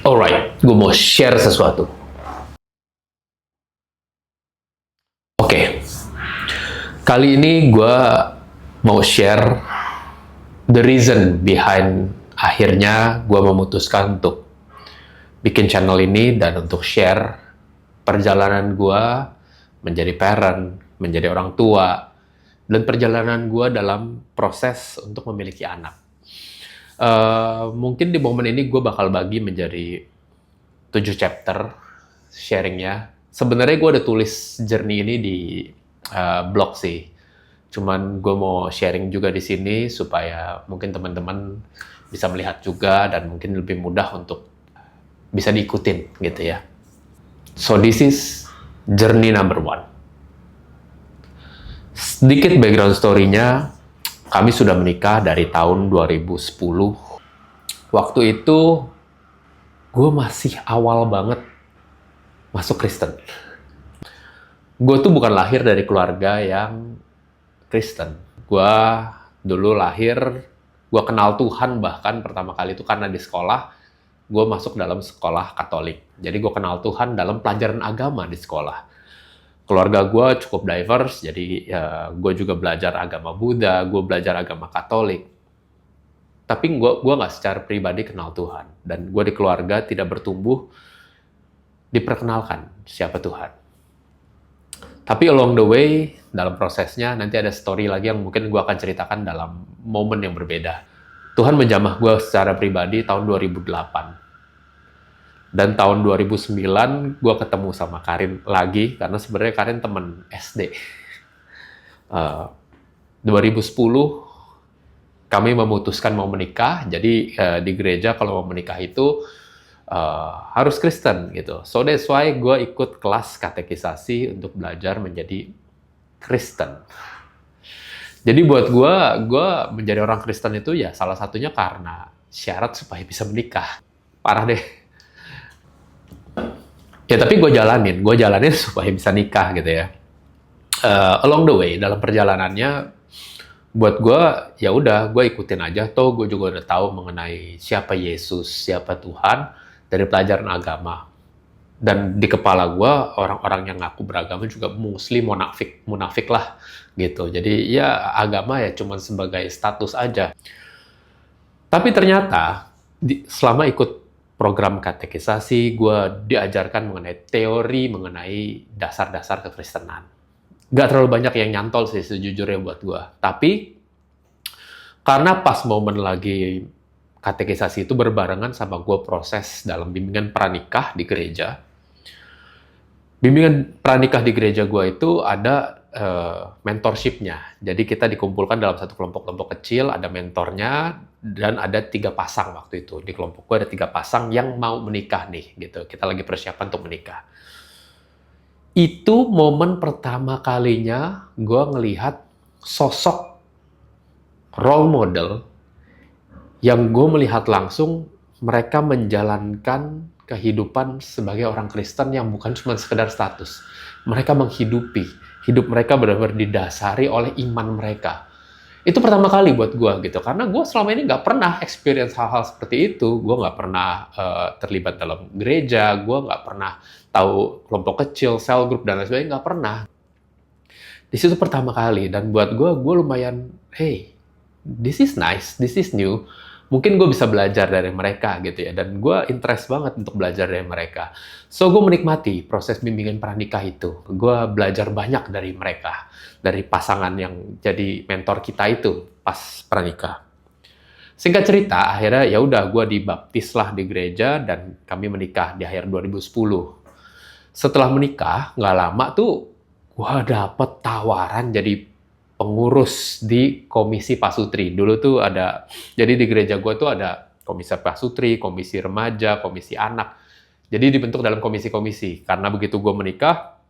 Alright, gue mau share sesuatu. Oke, kali ini gue mau share the reason behind akhirnya gue memutuskan untuk bikin channel ini dan untuk share perjalanan gue menjadi parent, menjadi orang tua, dan perjalanan gue dalam proses untuk memiliki anak. Mungkin di momen ini gue bakal bagi menjadi 7 chapter sharingnya. Sebenarnya gue udah tulis journey ini di blog sih. Cuman gue mau sharing juga di sini supaya mungkin teman-teman bisa melihat juga dan mungkin lebih mudah untuk bisa diikutin gitu ya. So this is journey number 1. Sedikit background story-nya, kami sudah menikah dari tahun 2010. Waktu itu gue masih awal banget masuk Kristen. Gue tuh bukan lahir dari keluarga yang Kristen. Gue dulu lahir, gue kenal Tuhan bahkan pertama kali itu karena di sekolah, gue masuk dalam sekolah Katolik. Jadi gue kenal Tuhan dalam pelajaran agama di sekolah. Keluarga gue cukup diverse, jadi ya, gue juga belajar agama Buddha, gue belajar agama Katolik. Tapi gue nggak secara pribadi kenal Tuhan. Dan gue di keluarga tidak bertumbuh diperkenalkan siapa Tuhan. Tapi along the way, dalam prosesnya, nanti ada story lagi yang mungkin gue akan ceritakan dalam momen yang berbeda. Tuhan menjamah gue secara pribadi tahun 2008. Dan tahun 2009, gue ketemu sama Karin lagi, karena sebenarnya Karin teman SD. 2010, kami memutuskan mau menikah, jadi di gereja kalau mau menikah itu harus Kristen gitu. So that's why gue ikut kelas katekisasi untuk belajar menjadi Kristen. Jadi buat gue menjadi orang Kristen itu ya salah satunya karena syarat supaya bisa menikah. Parah deh. Ya tapi gue jalanin supaya bisa nikah gitu ya. Along the way dalam perjalanannya, buat gue ya udah gue ikutin aja. Toh gue juga udah tahu mengenai siapa Yesus, siapa Tuhan dari pelajaran agama. Dan di kepala gue, orang-orang yang ngaku beragama juga muslim, munafik lah gitu. Jadi ya agama ya cuma sebagai status aja. Tapi ternyata selama ikut program katekisasi, gue diajarkan mengenai teori, mengenai dasar-dasar kekristenan. Gak terlalu banyak yang nyantol sih sejujurnya buat gue. Tapi karena pas momen lagi katekisasi itu berbarengan sama gue proses dalam bimbingan pranikah di gereja. Bimbingan pranikah di gereja gue itu ada mentorship-nya. Jadi kita dikumpulkan dalam satu kelompok-kelompok kecil, ada mentornya, dan ada 3 pasang waktu itu. Di kelompok gue ada 3 pasang yang mau menikah nih, gitu. Kita lagi persiapan untuk menikah. Itu momen pertama kalinya gue ngelihat sosok role model yang gue melihat langsung mereka menjalankan kehidupan sebagai orang Kristen yang bukan cuma sekedar status. Mereka menghidupi. Hidup mereka benar-benar didasari oleh iman mereka. Itu pertama kali buat gue gitu. Karena gue selama ini nggak pernah experience hal-hal seperti itu. Gue nggak pernah terlibat dalam gereja. Gue nggak pernah tahu kelompok kecil, cell group, dan lain sebagainya. Nggak pernah. Di situ pertama kali. Dan buat gue lumayan, hey, this is nice, this is new. Mungkin gue bisa belajar dari mereka gitu ya. Dan gue interest banget untuk belajar dari mereka. So, gue menikmati proses bimbingan pranikah itu. Gue belajar banyak dari mereka. Dari pasangan yang jadi mentor kita itu pas pranikah. Singkat cerita, akhirnya ya udah gue dibaptis lah di gereja dan kami menikah di akhir 2010. Setelah menikah, nggak lama tuh gue dapet tawaran jadi pengurus di Komisi Pasutri. Dulu tuh ada, jadi di gereja gue tuh ada Komisi Pasutri, Komisi Remaja, Komisi Anak. Jadi dibentuk dalam komisi-komisi. Karena begitu gue menikah,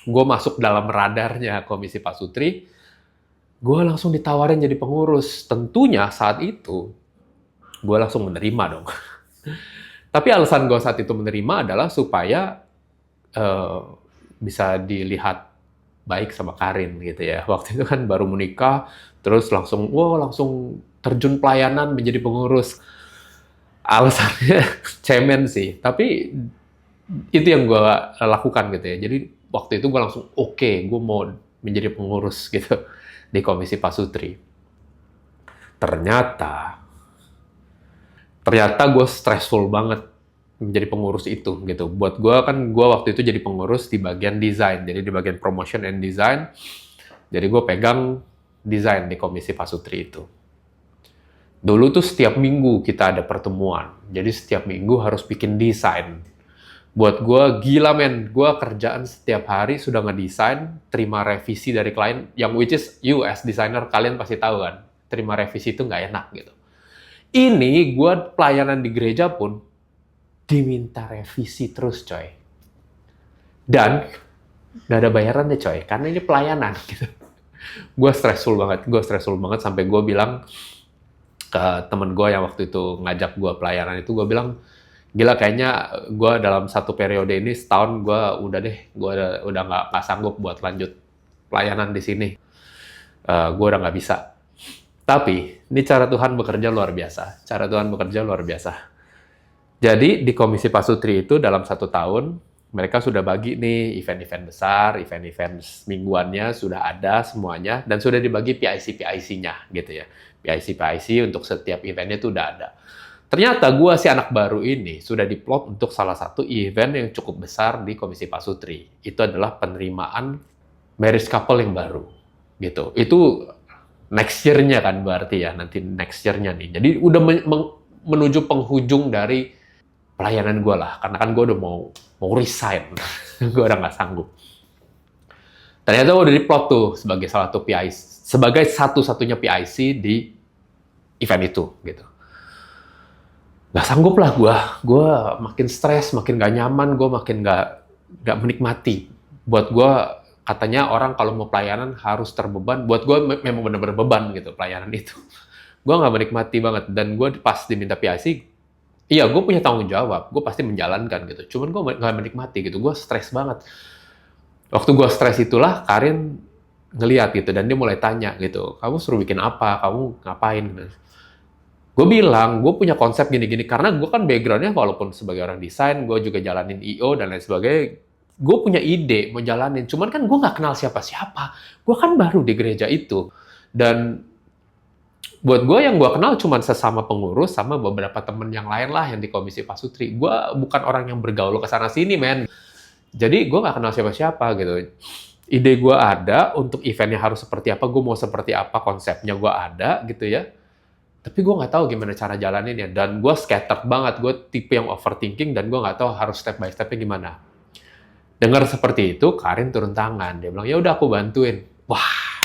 gue masuk dalam radarnya Komisi Pasutri, gue langsung ditawarin jadi pengurus. Tentunya saat itu, gue langsung menerima dong. Tapi alasan gue saat itu menerima adalah supaya bisa dilihat baik sama Karin gitu ya. Waktu itu kan baru menikah, terus langsung terjun pelayanan menjadi pengurus. Alasannya cemen sih, tapi itu yang gue lakukan gitu ya. Jadi waktu itu gue langsung oke, gue mau menjadi pengurus gitu di Komisi Pasutri. Ternyata gue stressful banget menjadi pengurus itu gitu. Buat gue kan, gue waktu itu jadi pengurus di bagian desain, jadi di bagian promotion and design. Jadi gue pegang desain di Komisi Pasutri itu. Dulu tuh setiap minggu kita ada pertemuan, jadi setiap minggu harus bikin desain. Buat gue gila men, gue kerjaan setiap hari sudah ngedesain, terima revisi dari klien, yang which is you as designer, kalian pasti tahu kan, terima revisi itu nggak enak gitu. Ini gue pelayanan di gereja pun diminta revisi terus coy. Dan nggak ada bayarannya coy, karena ini pelayanan gitu. Gue stressful banget sampai gue bilang ke temen gue yang waktu itu ngajak gue pelayanan itu, gue bilang, gila kayaknya gue dalam satu periode ini setahun gue udah nggak sanggup buat lanjut pelayanan di sini. Gue udah nggak bisa. Tapi ini cara Tuhan bekerja luar biasa. Jadi di Komisi Pasutri itu dalam 1 tahun mereka sudah bagi nih event-event besar, event-event mingguannya sudah ada semuanya, dan sudah dibagi PIC-PIC-nya gitu ya. PIC untuk setiap eventnya itu udah ada. Ternyata gue si anak baru ini sudah diplot untuk salah satu event yang cukup besar di Komisi Pasutri. Itu adalah penerimaan marriage couple yang baru gitu. Itu next year-nya kan berarti ya, nanti next year-nya nih. Jadi udah menuju penghujung dari pelayanan gue lah, karena kan gue udah mau resign. Gue udah nggak sanggup. Ternyata gue udah diplot tuh sebagai salah satu PIC, sebagai satu-satunya PIC di event itu gitu. Gak sanggup lah gue makin stres, makin gak nyaman, gue makin gak menikmati. Buat gue, katanya orang kalau mau pelayanan harus terbeban, buat gue memang benar-benar beban gitu pelayanan itu. Gue gak menikmati banget, dan gue pas diminta PIC, iya gue punya tanggung jawab, gue pasti menjalankan gitu, cuman gue gak menikmati gitu, gue stres banget. Waktu gue stres itulah Karin ngeliat gitu, dan dia mulai tanya gitu, kamu suruh bikin apa, kamu ngapain gitu. Gue bilang, gue punya konsep gini-gini, karena gue kan background-nya walaupun sebagai orang desain, gue juga jalanin I.O. dan lain sebagainya, gue punya ide mau jalanin, cuman kan gue nggak kenal siapa-siapa, gue kan baru di gereja itu, dan buat gue yang gue kenal cuma sesama pengurus sama beberapa temen yang lain lah yang di Komisi Pasutri. Gue bukan orang yang bergaul ke sana sini men, jadi gue nggak kenal siapa-siapa gitu. Ide gue ada, untuk eventnya harus seperti apa, gue mau seperti apa, konsepnya gue ada gitu ya. Tapi gue nggak tahu gimana cara jalaninnya, dan gue scattered banget, gue tipe yang overthinking, dan gue nggak tahu harus step by stepnya gimana. Dengar seperti itu, Karin turun tangan, dia bilang, ya udah aku bantuin. Wah,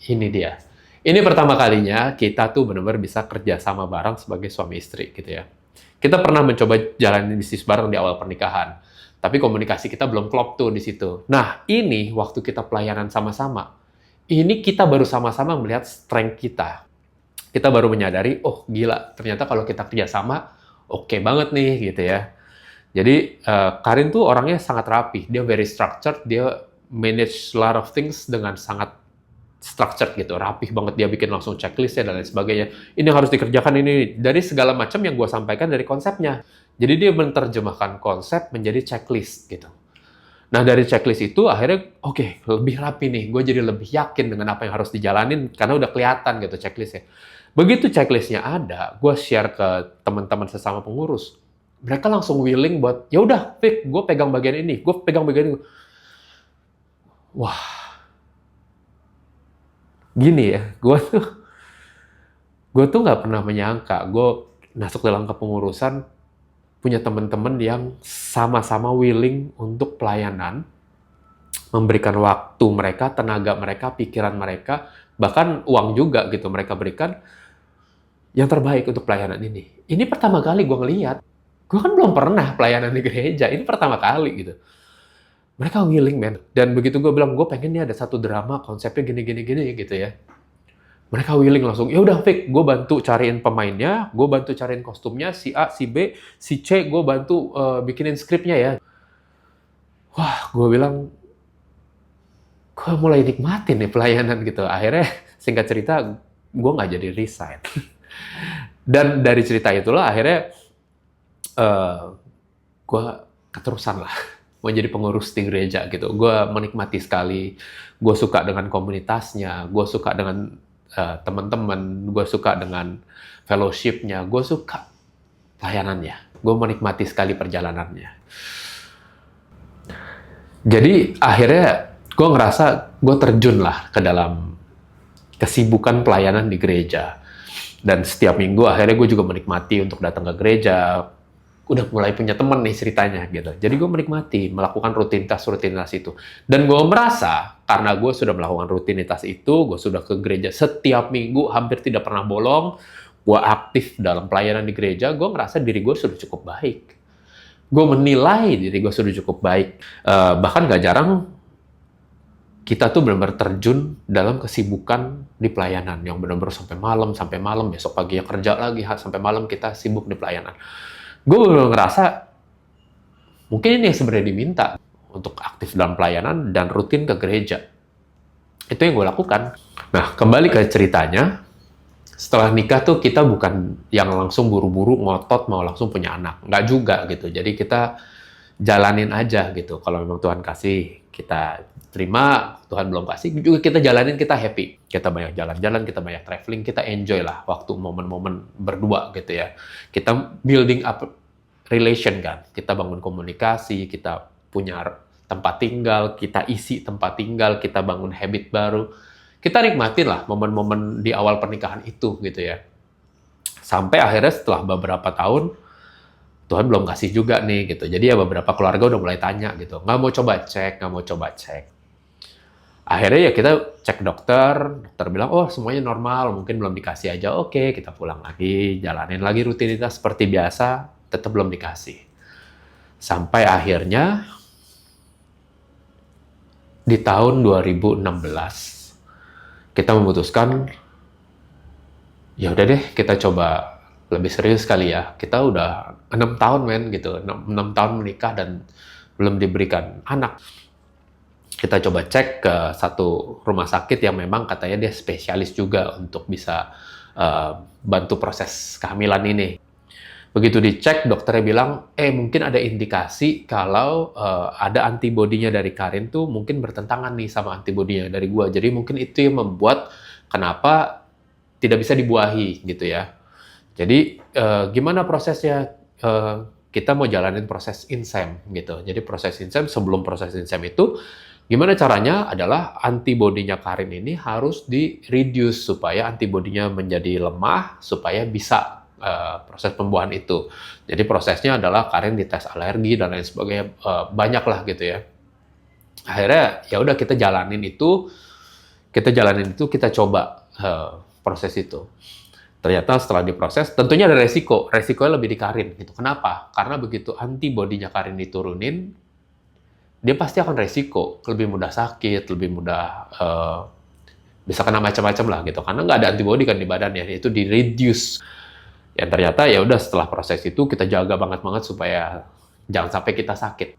ini dia. Ini pertama kalinya kita tuh benar-benar bisa kerja sama bareng sebagai suami istri gitu ya. Kita pernah mencoba jalanin bisnis bareng di awal pernikahan, tapi komunikasi kita belum klop tuh di situ. Nah, ini waktu kita pelayanan sama-sama, ini kita baru sama-sama melihat strength kita. Kita baru menyadari, oh gila, ternyata kalau kita kerjasama, oke banget nih, gitu ya. Jadi, Karin tuh orangnya sangat rapi, dia very structured, dia manage a lot of things dengan sangat structured gitu, rapih banget, dia bikin langsung checklist-nya dan lain sebagainya. Ini harus dikerjakan ini, dari segala macam yang gue sampaikan dari konsepnya. Jadi dia menerjemahkan konsep menjadi checklist gitu. Nah, dari checklist itu akhirnya, oke, lebih rapi nih, gue jadi lebih yakin dengan apa yang harus dijalanin, karena udah kelihatan gitu checklist-nya. Begitu checklist-nya ada, gue share ke teman-teman sesama pengurus. Mereka langsung willing buat, ya udah, Vic, gue pegang bagian ini, gue pegang bagian ini. Wah, gini ya, gue tuh nggak pernah menyangka, gue masuk dalam kepengurusan, punya teman-teman yang sama-sama willing untuk pelayanan, memberikan waktu mereka, tenaga mereka, pikiran mereka, bahkan uang juga gitu mereka berikan, yang terbaik untuk pelayanan ini. Ini pertama kali gue ngeliat. Gue kan belum pernah pelayanan di gereja. Ini pertama kali gitu. Mereka willing, man. Dan begitu gue bilang, gue pengen nih ada satu drama, konsepnya gini-gini gitu ya. Mereka willing langsung, ya udah Vic, gue bantu cariin pemainnya, gue bantu cariin kostumnya, si A, si B, si C, gue bantu bikinin skripnya ya. Wah, gue bilang, gue mulai nikmatin nih pelayanan gitu. Akhirnya, singkat cerita, gue nggak jadi resign. Dan dari cerita itulah akhirnya eh gue keterusan lah mau jadi pengurus di gereja gitu. Gue menikmati sekali, gue suka dengan komunitasnya, gue suka dengan teman-teman, gue suka dengan fellowship-nya, gue suka pelayanannya, gue menikmati sekali perjalanannya. Jadi akhirnya gue ngerasa gue terjun lah ke dalam kesibukan pelayanan di gereja. Dan setiap minggu akhirnya gue juga menikmati untuk datang ke gereja. Udah mulai punya temen nih ceritanya gitu. Jadi gue menikmati melakukan rutinitas itu. Dan gue merasa karena gue sudah melakukan rutinitas itu, gue sudah ke gereja setiap minggu, hampir tidak pernah bolong, gue aktif dalam pelayanan di gereja, gue ngerasa diri gue sudah cukup baik. Gue menilai diri gue sudah cukup baik. Bahkan gak jarang kita tuh benar-benar terjun dalam kesibukan di pelayanan yang benar-benar sampai malam, besok pagi ya kerja lagi, sampai malam kita sibuk di pelayanan. Gue benar-benar ngerasa mungkin ini yang sebenarnya diminta untuk aktif dalam pelayanan dan rutin ke gereja. Itu yang gue lakukan. Nah, kembali ke ceritanya, setelah nikah tuh kita bukan yang langsung buru-buru ngotot mau langsung punya anak. Nggak juga gitu. Jadi kita jalanin aja gitu. Kalau memang Tuhan kasih, kita terima. Tuhan belum kasih, juga kita jalanin, kita happy. Kita banyak jalan-jalan, kita banyak traveling, kita enjoy lah waktu momen-momen berdua gitu ya. Kita building up relation kan. Kita bangun komunikasi, kita punya tempat tinggal, kita isi tempat tinggal, kita bangun habit baru. Kita nikmatin lah momen-momen di awal pernikahan itu gitu ya. Sampai akhirnya setelah beberapa tahun, Tuhan belum kasih juga nih gitu. Jadi ya beberapa keluarga udah mulai tanya gitu. Nggak mau coba cek. Akhirnya ya kita cek dokter bilang, oh semuanya normal, mungkin belum dikasih aja. Oke, kita pulang lagi, jalanin lagi rutinitas seperti biasa, tetap belum dikasih. Sampai akhirnya di tahun 2016, kita memutuskan, ya udah deh kita coba lebih serius kali ya. Kita udah 6 tahun gitu, 6 tahun menikah dan belum diberikan anak. Kita coba cek ke satu rumah sakit yang memang katanya dia spesialis juga untuk bisa bantu proses kehamilan ini. Begitu dicek, dokternya bilang, mungkin ada indikasi kalau ada antibodinya dari Karin tuh mungkin bertentangan nih sama antibodinya dari gua. Jadi mungkin itu yang membuat kenapa tidak bisa dibuahi gitu ya. Jadi gimana prosesnya? Kita mau jalanin proses INSEM gitu. Jadi proses INSEM, sebelum proses INSEM itu, gimana caranya adalah antibodinya Karin ini harus di-reduce supaya antibodinya menjadi lemah, supaya bisa proses pembuahan itu. Jadi prosesnya adalah Karin dites alergi dan lain sebagainya, banyak lah gitu ya. Akhirnya ya udah kita jalanin itu, kita coba proses itu. Ternyata setelah diproses, tentunya ada resikonya lebih di Karin gitu. Kenapa? Karena begitu antibodinya Karin diturunin, dia pasti akan resiko, lebih mudah sakit, lebih mudah bisa kena macam-macam lah gitu. Karena nggak ada antibodi kan di badannya, itu di-reduce. Ya ternyata ya udah setelah proses itu kita jaga banget supaya jangan sampai kita sakit.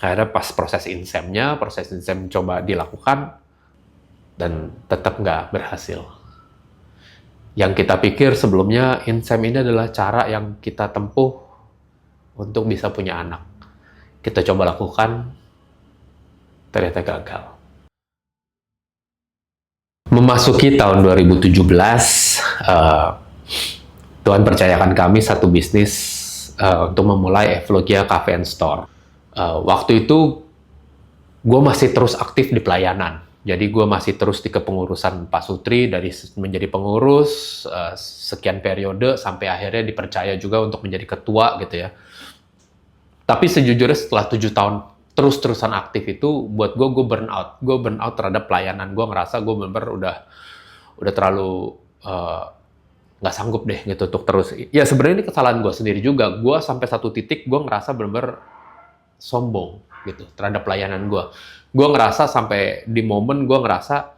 Akhirnya pas proses INSEM coba dilakukan dan tetap nggak berhasil. Yang kita pikir sebelumnya INSEM ini adalah cara yang kita tempuh untuk bisa punya anak. Kita coba lakukan, ternyata gagal. Memasuki tahun 2017, Tuhan percayakan kami satu bisnis untuk memulai Evlogia Cafe and Store. Waktu itu, gue masih terus aktif di pelayanan. Jadi gue masih terus di kepengurusan Pak Sutri, dari menjadi pengurus sekian periode, sampai akhirnya dipercaya juga untuk menjadi ketua gitu ya. Tapi sejujurnya setelah 7 tahun terus-terusan aktif itu, buat gue burn out. Gue burn out terhadap pelayanan. Gue ngerasa gue bener-bener udah terlalu nggak sanggup deh gitu untuk terus. Ya sebenarnya ini kesalahan gue sendiri juga. Gue sampai satu titik gue ngerasa bener-bener sombong gitu terhadap pelayanan gue. Gue ngerasa sampai di momen gue ngerasa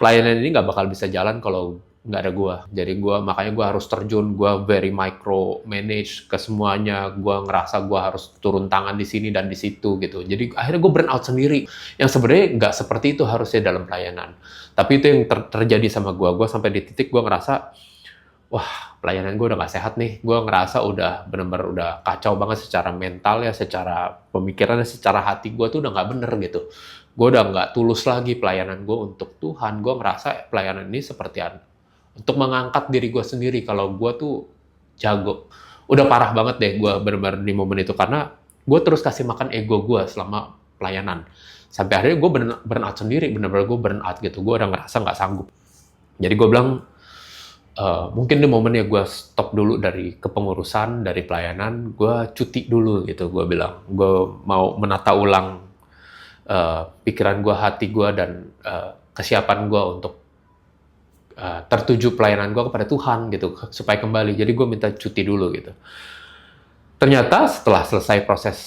pelayanan ini nggak bakal bisa jalan kalau nggak ada gue. Jadi makanya gue harus terjun, gue very micro manage ke semuanya. Gue ngerasa gue harus turun tangan di sini dan di situ gitu. Jadi akhirnya gue burn out sendiri. Yang sebenarnya nggak seperti itu harusnya dalam pelayanan. Tapi itu yang terjadi sama gue. Gue sampai di titik gue ngerasa wah pelayanan gue udah gak sehat nih, gue ngerasa udah bener-bener udah kacau banget secara mental ya, secara pemikirannya, secara hati gue tuh udah gak bener gitu. Gue udah gak tulus lagi pelayanan gue untuk Tuhan. Gue ngerasa pelayanan ini seperti untuk mengangkat diri gue sendiri kalau gue tuh jago. Udah parah banget deh gue bener-bener di momen itu, karena gue terus kasih makan ego gue selama pelayanan. Sampai akhirnya gue burn out sendiri, bener-bener gue burn out gitu. Gue udah ngerasa gak sanggup. Jadi gue bilang, mungkin di momennya gue stop dulu dari kepengurusan, dari pelayanan, gue cuti dulu gitu. Gue bilang, gue mau menata ulang pikiran gue, hati gue, dan kesiapan gue untuk tertuju pelayanan gue kepada Tuhan gitu, supaya kembali. Jadi gue minta cuti dulu gitu. Ternyata setelah selesai proses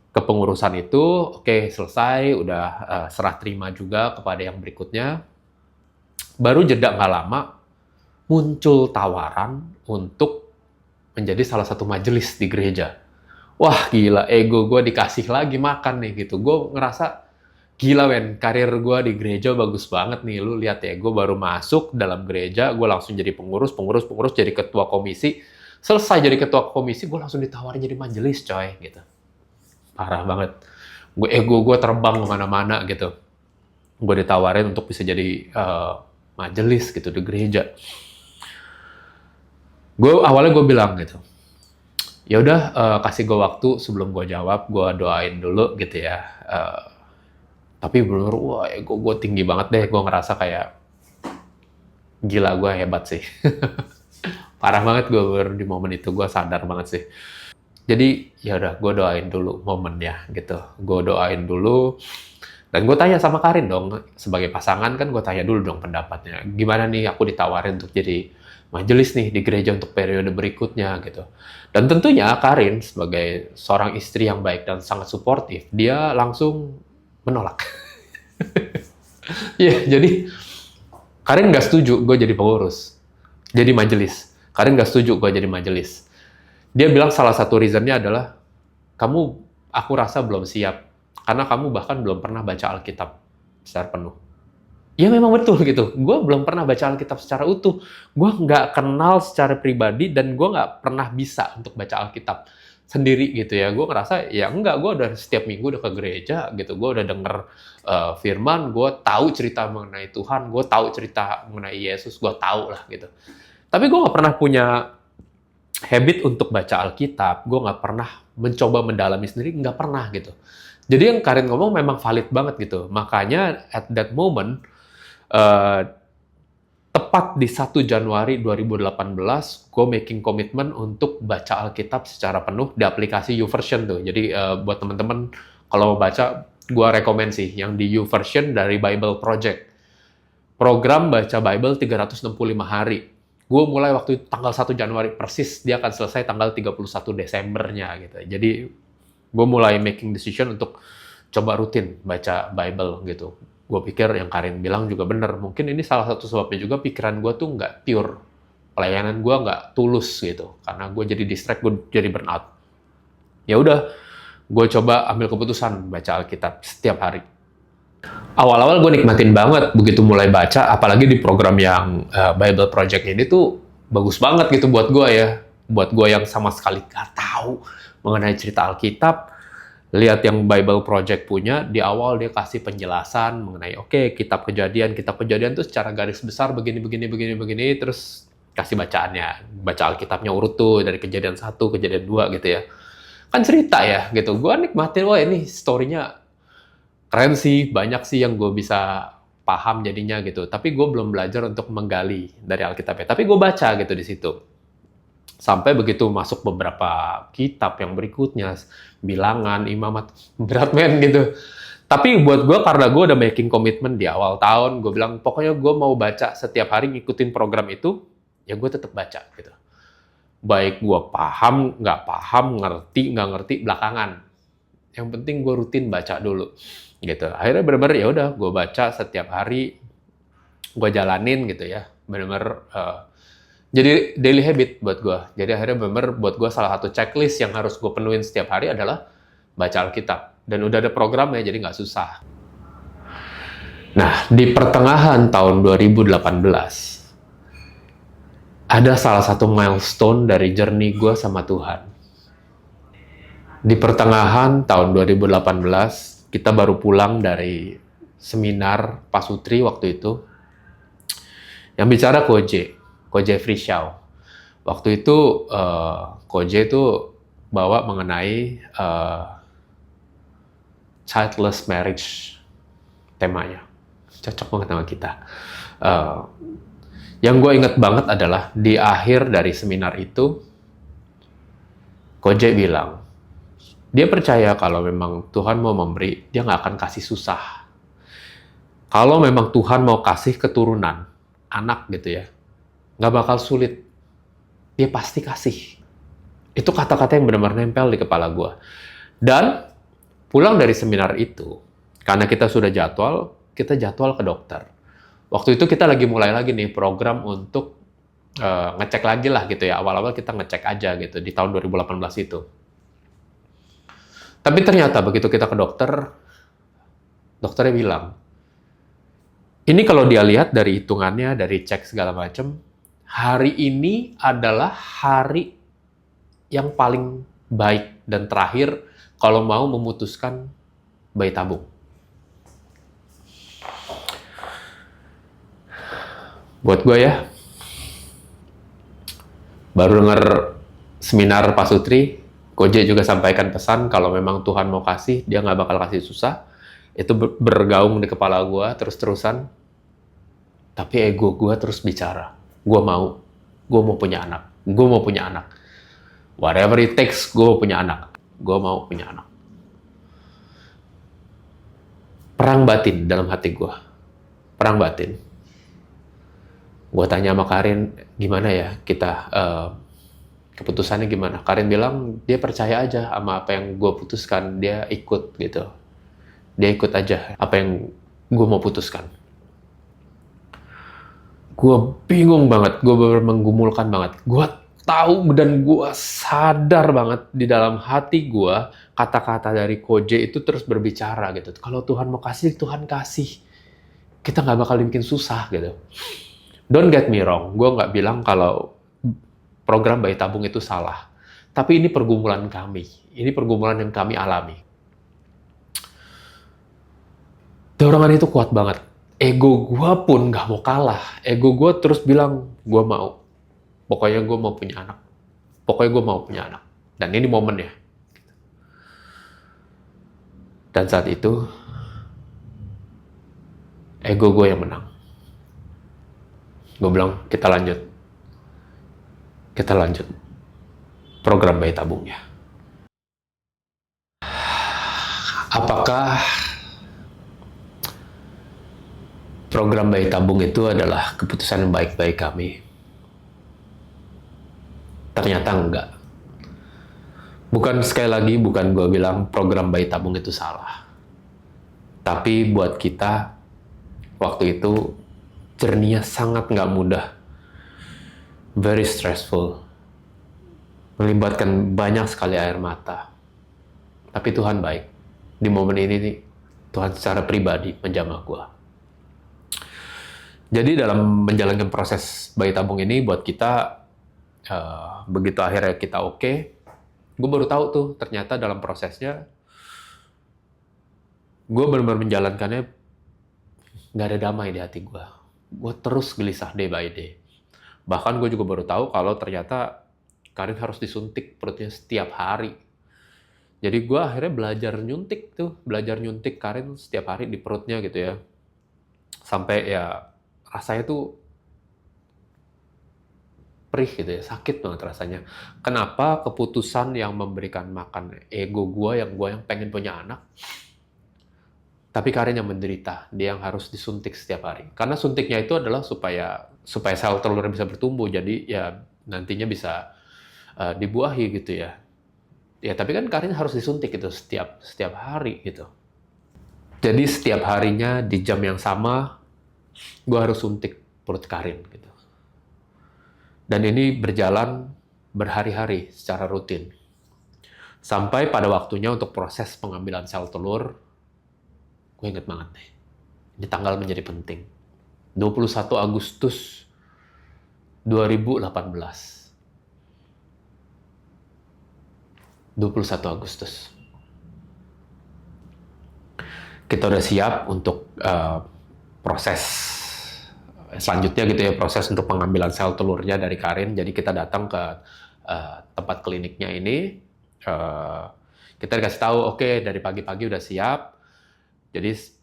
kepengurusan itu, oke, selesai, udah serah terima juga kepada yang berikutnya. Baru jeda nggak lama, muncul tawaran untuk menjadi salah satu majelis di gereja. Wah gila, ego gue dikasih lagi makan nih gitu. Gue ngerasa, gila men, karir gue di gereja bagus banget nih. Lu lihat ya, gue baru masuk dalam gereja, gue langsung jadi pengurus, jadi ketua komisi. Selesai jadi ketua komisi, gue langsung ditawarin jadi majelis coy gitu. Parah banget. Ego gue terbang kemana-mana gitu. Gue ditawarin untuk bisa jadi majelis gitu di gereja. Awalnya gue bilang gitu, ya udah kasih gue waktu sebelum gue jawab, gue doain dulu gitu ya. Tapi bener, wah ego gue tinggi banget deh. Gue ngerasa kayak, gila gue hebat sih. Parah banget gue di momen itu, gue sadar banget sih. Jadi ya udah, gue doain dulu momennya gitu. Gue doain dulu. Dan gue tanya sama Karin dong, sebagai pasangan kan gue tanya dulu dong pendapatnya. Gimana nih aku ditawarin untuk jadi majelis nih di gereja untuk periode berikutnya gitu. Dan tentunya Karin sebagai seorang istri yang baik dan sangat suportif, dia langsung menolak. Iya, jadi Karin nggak setuju gue jadi pengurus, jadi majelis. Karin nggak setuju gue jadi majelis. Dia bilang salah satu reasonnya adalah, aku rasa belum siap. Karena kamu bahkan belum pernah baca Alkitab secara penuh. Ya memang betul gitu. Gue belum pernah baca Alkitab secara utuh. Gue nggak kenal secara pribadi dan gue nggak pernah bisa untuk baca Alkitab sendiri gitu ya. Gue ngerasa ya enggak, gue udah setiap minggu udah ke gereja gitu. Gue udah denger firman, gue tahu cerita mengenai Tuhan, gue tahu cerita mengenai Yesus, gue tahu lah gitu. Tapi gue nggak pernah punya habit untuk baca Alkitab. Gue nggak pernah mencoba mendalami sendiri, nggak pernah gitu. Jadi yang Karin ngomong memang valid banget gitu. Makanya at that moment, tepat di 1 Januari 2018, gue making komitmen untuk baca Alkitab secara penuh di aplikasi YouVersion tuh. Jadi buat teman-teman kalau mau baca, gue rekomen sih yang di YouVersion dari Bible Project. Program baca Bible 365 hari. Gue mulai waktu tanggal 1 Januari persis, dia akan selesai tanggal 31 Desembernya gitu. Jadi gue mulai making decision untuk coba rutin baca Bible gitu. Gue pikir yang Karin bilang juga bener. Mungkin ini salah satu sebabnya juga pikiran gue tuh nggak pure. Pelayanan gue nggak tulus gitu. Karena gue jadi distract, gue jadi burnout. Ya udah, gue coba ambil keputusan baca Alkitab setiap hari. Awal-awal gue nikmatin banget begitu mulai baca, apalagi di program yang Bible Project ini tuh bagus banget gitu buat gue ya. Buat gue yang sama sekali nggak tahu mengenai cerita Alkitab, lihat yang Bible Project punya, di awal dia kasih penjelasan mengenai, kitab kejadian tuh secara garis besar begini, terus kasih bacaannya, baca Alkitabnya urut tuh, dari kejadian 1, kejadian 2 gitu ya. Kan cerita ya gitu, gue nikmatin, wah ini story-nya keren sih, banyak sih yang gue bisa paham jadinya gitu, tapi gue belum belajar untuk menggali dari Alkitabnya, tapi gue baca gitu di situ. Sampai begitu masuk beberapa kitab yang berikutnya, Bilangan, Imamat, berat men gitu. Tapi buat gue, karena gue udah making komitmen di awal tahun, gue bilang pokoknya gue mau baca setiap hari, ngikutin program itu, ya gue tetap baca gitu. Baik gue paham, ngerti, nggak ngerti, belakangan. Yang penting gue rutin baca dulu gitu. Akhirnya bener-bener ya udah, gue baca setiap hari, gue jalanin gitu ya, bener-bener jadi daily habit buat gue. Jadi akhirnya bener buat gue salah satu checklist yang harus gue penuhin setiap hari adalah baca Alkitab. Dan udah ada programnya, jadi nggak susah. Nah, di pertengahan tahun 2018, ada salah satu milestone dari journey gue sama Tuhan. Di pertengahan tahun 2018, kita baru pulang dari seminar Pasutri waktu itu. Yang bicara Koje Frischau. Waktu itu Koje itu bawa mengenai childless marriage temanya. Cocok banget sama kita. Yang gue inget banget adalah di akhir dari seminar itu, Koje bilang, dia percaya kalau memang Tuhan mau memberi, dia nggak akan kasih susah. Kalau memang Tuhan mau kasih keturunan, anak gitu ya, nggak bakal sulit. Dia pasti kasih. Itu kata-kata yang benar-benar nempel di kepala gue. Dan pulang dari seminar itu, karena kita sudah kita jadwal ke dokter. Waktu itu kita lagi mulai lagi nih program untuk ngecek lagi lah gitu ya. Awal-awal kita ngecek aja gitu di tahun 2018 itu. Tapi ternyata begitu kita ke dokter, dokternya bilang, ini kalau dia lihat dari hitungannya, dari cek segala macam, hari ini adalah hari yang paling baik dan terakhir kalau mau memutuskan bayi tabung. Buat gue ya, baru dengar seminar Pasutri, Koje juga sampaikan pesan kalau memang Tuhan mau kasih, dia nggak bakal kasih susah. Itu bergaung di kepala gue terus-terusan. Tapi ego gue terus bicara. Gue mau punya anak. Gue mau punya anak. Whatever it takes, gue mau punya anak. Gue mau punya anak. Perang batin dalam hati gue. Perang batin. Gue tanya sama Karin, gimana ya kita keputusannya gimana? Karin bilang dia percaya aja sama apa yang gue putuskan, dia ikut gitu. Dia ikut aja apa yang gue mau putuskan. Gue bingung banget, gue benar-benar menggumulkan banget. Gue tahu dan gue sadar banget di dalam hati gue kata-kata dari Koje itu terus berbicara gitu. Kalau Tuhan mau kasih, Tuhan kasih. Kita nggak bakal bikin susah gitu. Don't get me wrong, gue nggak bilang kalau program bayi tabung itu salah. Tapi ini pergumulan kami. Ini pergumulan yang kami alami. Dorongan itu kuat banget. Ego gue pun nggak mau kalah. Ego gue terus bilang, gue mau. Pokoknya gue mau punya anak. Pokoknya gue mau punya anak. Dan ini momennya. Dan saat itu, ego gue yang menang. Gue bilang, kita lanjut. Kita lanjut program bayi tabungnya. Apakah program bayi tabung itu adalah keputusan yang baik bagi kami? Ternyata enggak. Sekali lagi, bukan gue bilang program bayi tabung itu salah. Tapi buat kita, waktu itu, journey-nya sangat nggak mudah. Very stressful. Melibatkan banyak sekali air mata. Tapi Tuhan baik. Di momen ini, Tuhan secara pribadi menjamah gue. Jadi dalam menjalankan proses bayi tabung ini, buat kita, begitu akhirnya kita oke, gue baru tahu tuh, ternyata dalam prosesnya, gue benar-benar menjalankannya, nggak ada damai di hati gue. Gue terus gelisah day by day. Bahkan gue juga baru tahu kalau ternyata Karin harus disuntik perutnya setiap hari. Jadi gue akhirnya belajar nyuntik Karin setiap hari di perutnya gitu ya. Sampai ya rasanya tuh perih gitu ya, sakit banget rasanya. Kenapa keputusan yang memberikan makan ego gue yang pengen punya anak, tapi Karin yang menderita, dia yang harus disuntik setiap hari. Karena suntiknya itu adalah supaya sel telurnya bisa bertumbuh, jadi ya nantinya bisa dibuahi gitu ya. Ya tapi kan Karin harus disuntik itu setiap hari gitu. Jadi setiap harinya di jam yang sama, gue harus suntik perut Karin gitu. Dan ini berjalan berhari-hari secara rutin. Sampai pada waktunya untuk proses pengambilan sel telur, gue inget banget nih. Ini tanggal menjadi penting. 21 Agustus 2018, 21 Agustus. Kita udah siap untuk proses selanjutnya gitu ya, proses untuk pengambilan sel telurnya dari Karin. Jadi kita datang ke tempat kliniknya ini, kita dikasih tahu, oke, dari pagi-pagi udah siap. Jadi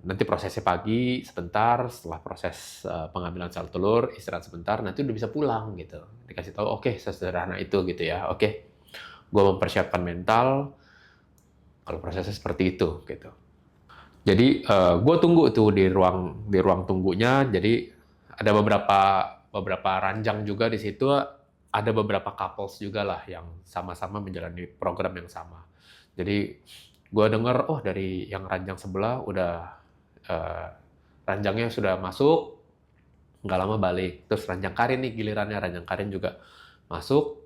nanti prosesnya pagi sebentar, setelah proses pengambilan sel telur, istirahat sebentar, nanti udah bisa pulang gitu. Dikasih tahu, oke, sesederhana itu gitu ya. Oke, gue mempersiapkan mental kalau prosesnya seperti itu gitu. Jadi gue tunggu tuh di ruang tunggunya. Jadi ada beberapa ranjang juga di situ. Ada beberapa couples juga lah yang sama-sama menjalani program yang sama. Jadi gue denger, oh dari yang ranjang sebelah udah ranjangnya sudah masuk, nggak lama balik. Terus ranjang Karin nih gilirannya, ranjang Karin juga masuk.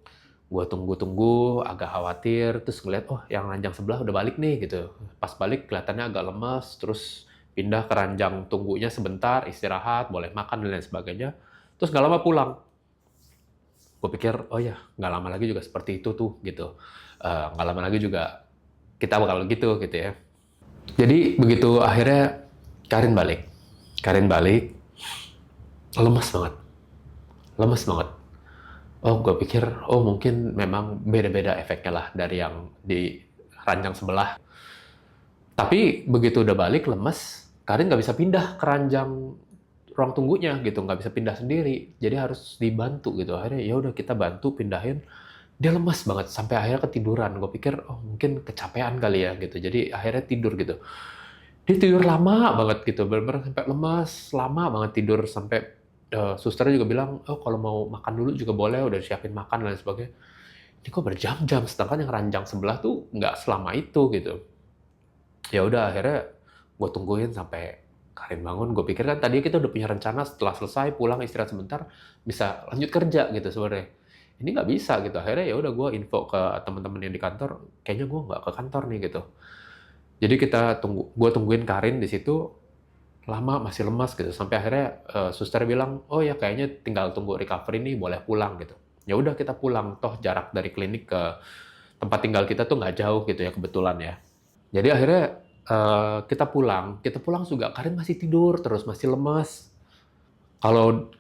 Gue tunggu-tunggu, agak khawatir, terus ngeliat, oh yang ranjang sebelah udah balik nih gitu. Pas balik kelihatannya agak lemas, terus pindah ke ranjang tunggunya sebentar, istirahat, boleh makan dan lain sebagainya. Terus nggak lama pulang. Gue pikir, oh ya nggak lama lagi juga seperti itu tuh gitu. Nggak lama lagi juga kita bakal gitu ya. Jadi begitu akhirnya Karin balik, lemas banget, lemas banget. Oh, gue pikir, oh mungkin memang beda-beda efeknya lah dari yang di ranjang sebelah. Tapi begitu udah balik lemes, Karin nggak bisa pindah ke ranjang ruang tunggunya gitu, nggak bisa pindah sendiri. Jadi harus dibantu gitu. Akhirnya ya udah kita bantu pindahin. Dia lemas banget sampai akhirnya ketiduran. Gue pikir, oh mungkin kecapean kali ya gitu. Jadi akhirnya tidur gitu. Dia tidur lama banget gitu, bener-bener sampai lemas, lama banget tidur sampai susternya juga bilang, oh kalau mau makan dulu juga boleh, udah siapin makan dan lain sebagainya. Ini kok berjam-jam, sedangkan yang ranjang sebelah tuh nggak selama itu gitu. Ya udah akhirnya gue tungguin sampai Karin bangun. Gue pikir kan tadi kita udah punya rencana setelah selesai pulang istirahat sebentar bisa lanjut kerja gitu sebenarnya. Ini nggak bisa gitu. Akhirnya ya udah gue info ke teman-teman yang di kantor, kayaknya gue nggak ke kantor nih gitu. Jadi gue tungguin Karin di situ lama, masih lemas gitu, sampai akhirnya suster bilang, oh ya kayaknya tinggal tunggu recovery nih, boleh pulang gitu. Ya udah kita pulang, toh jarak dari klinik ke tempat tinggal kita tuh nggak jauh gitu ya kebetulan ya. Jadi akhirnya kita pulang juga Karin masih tidur terus, masih lemas. Kalau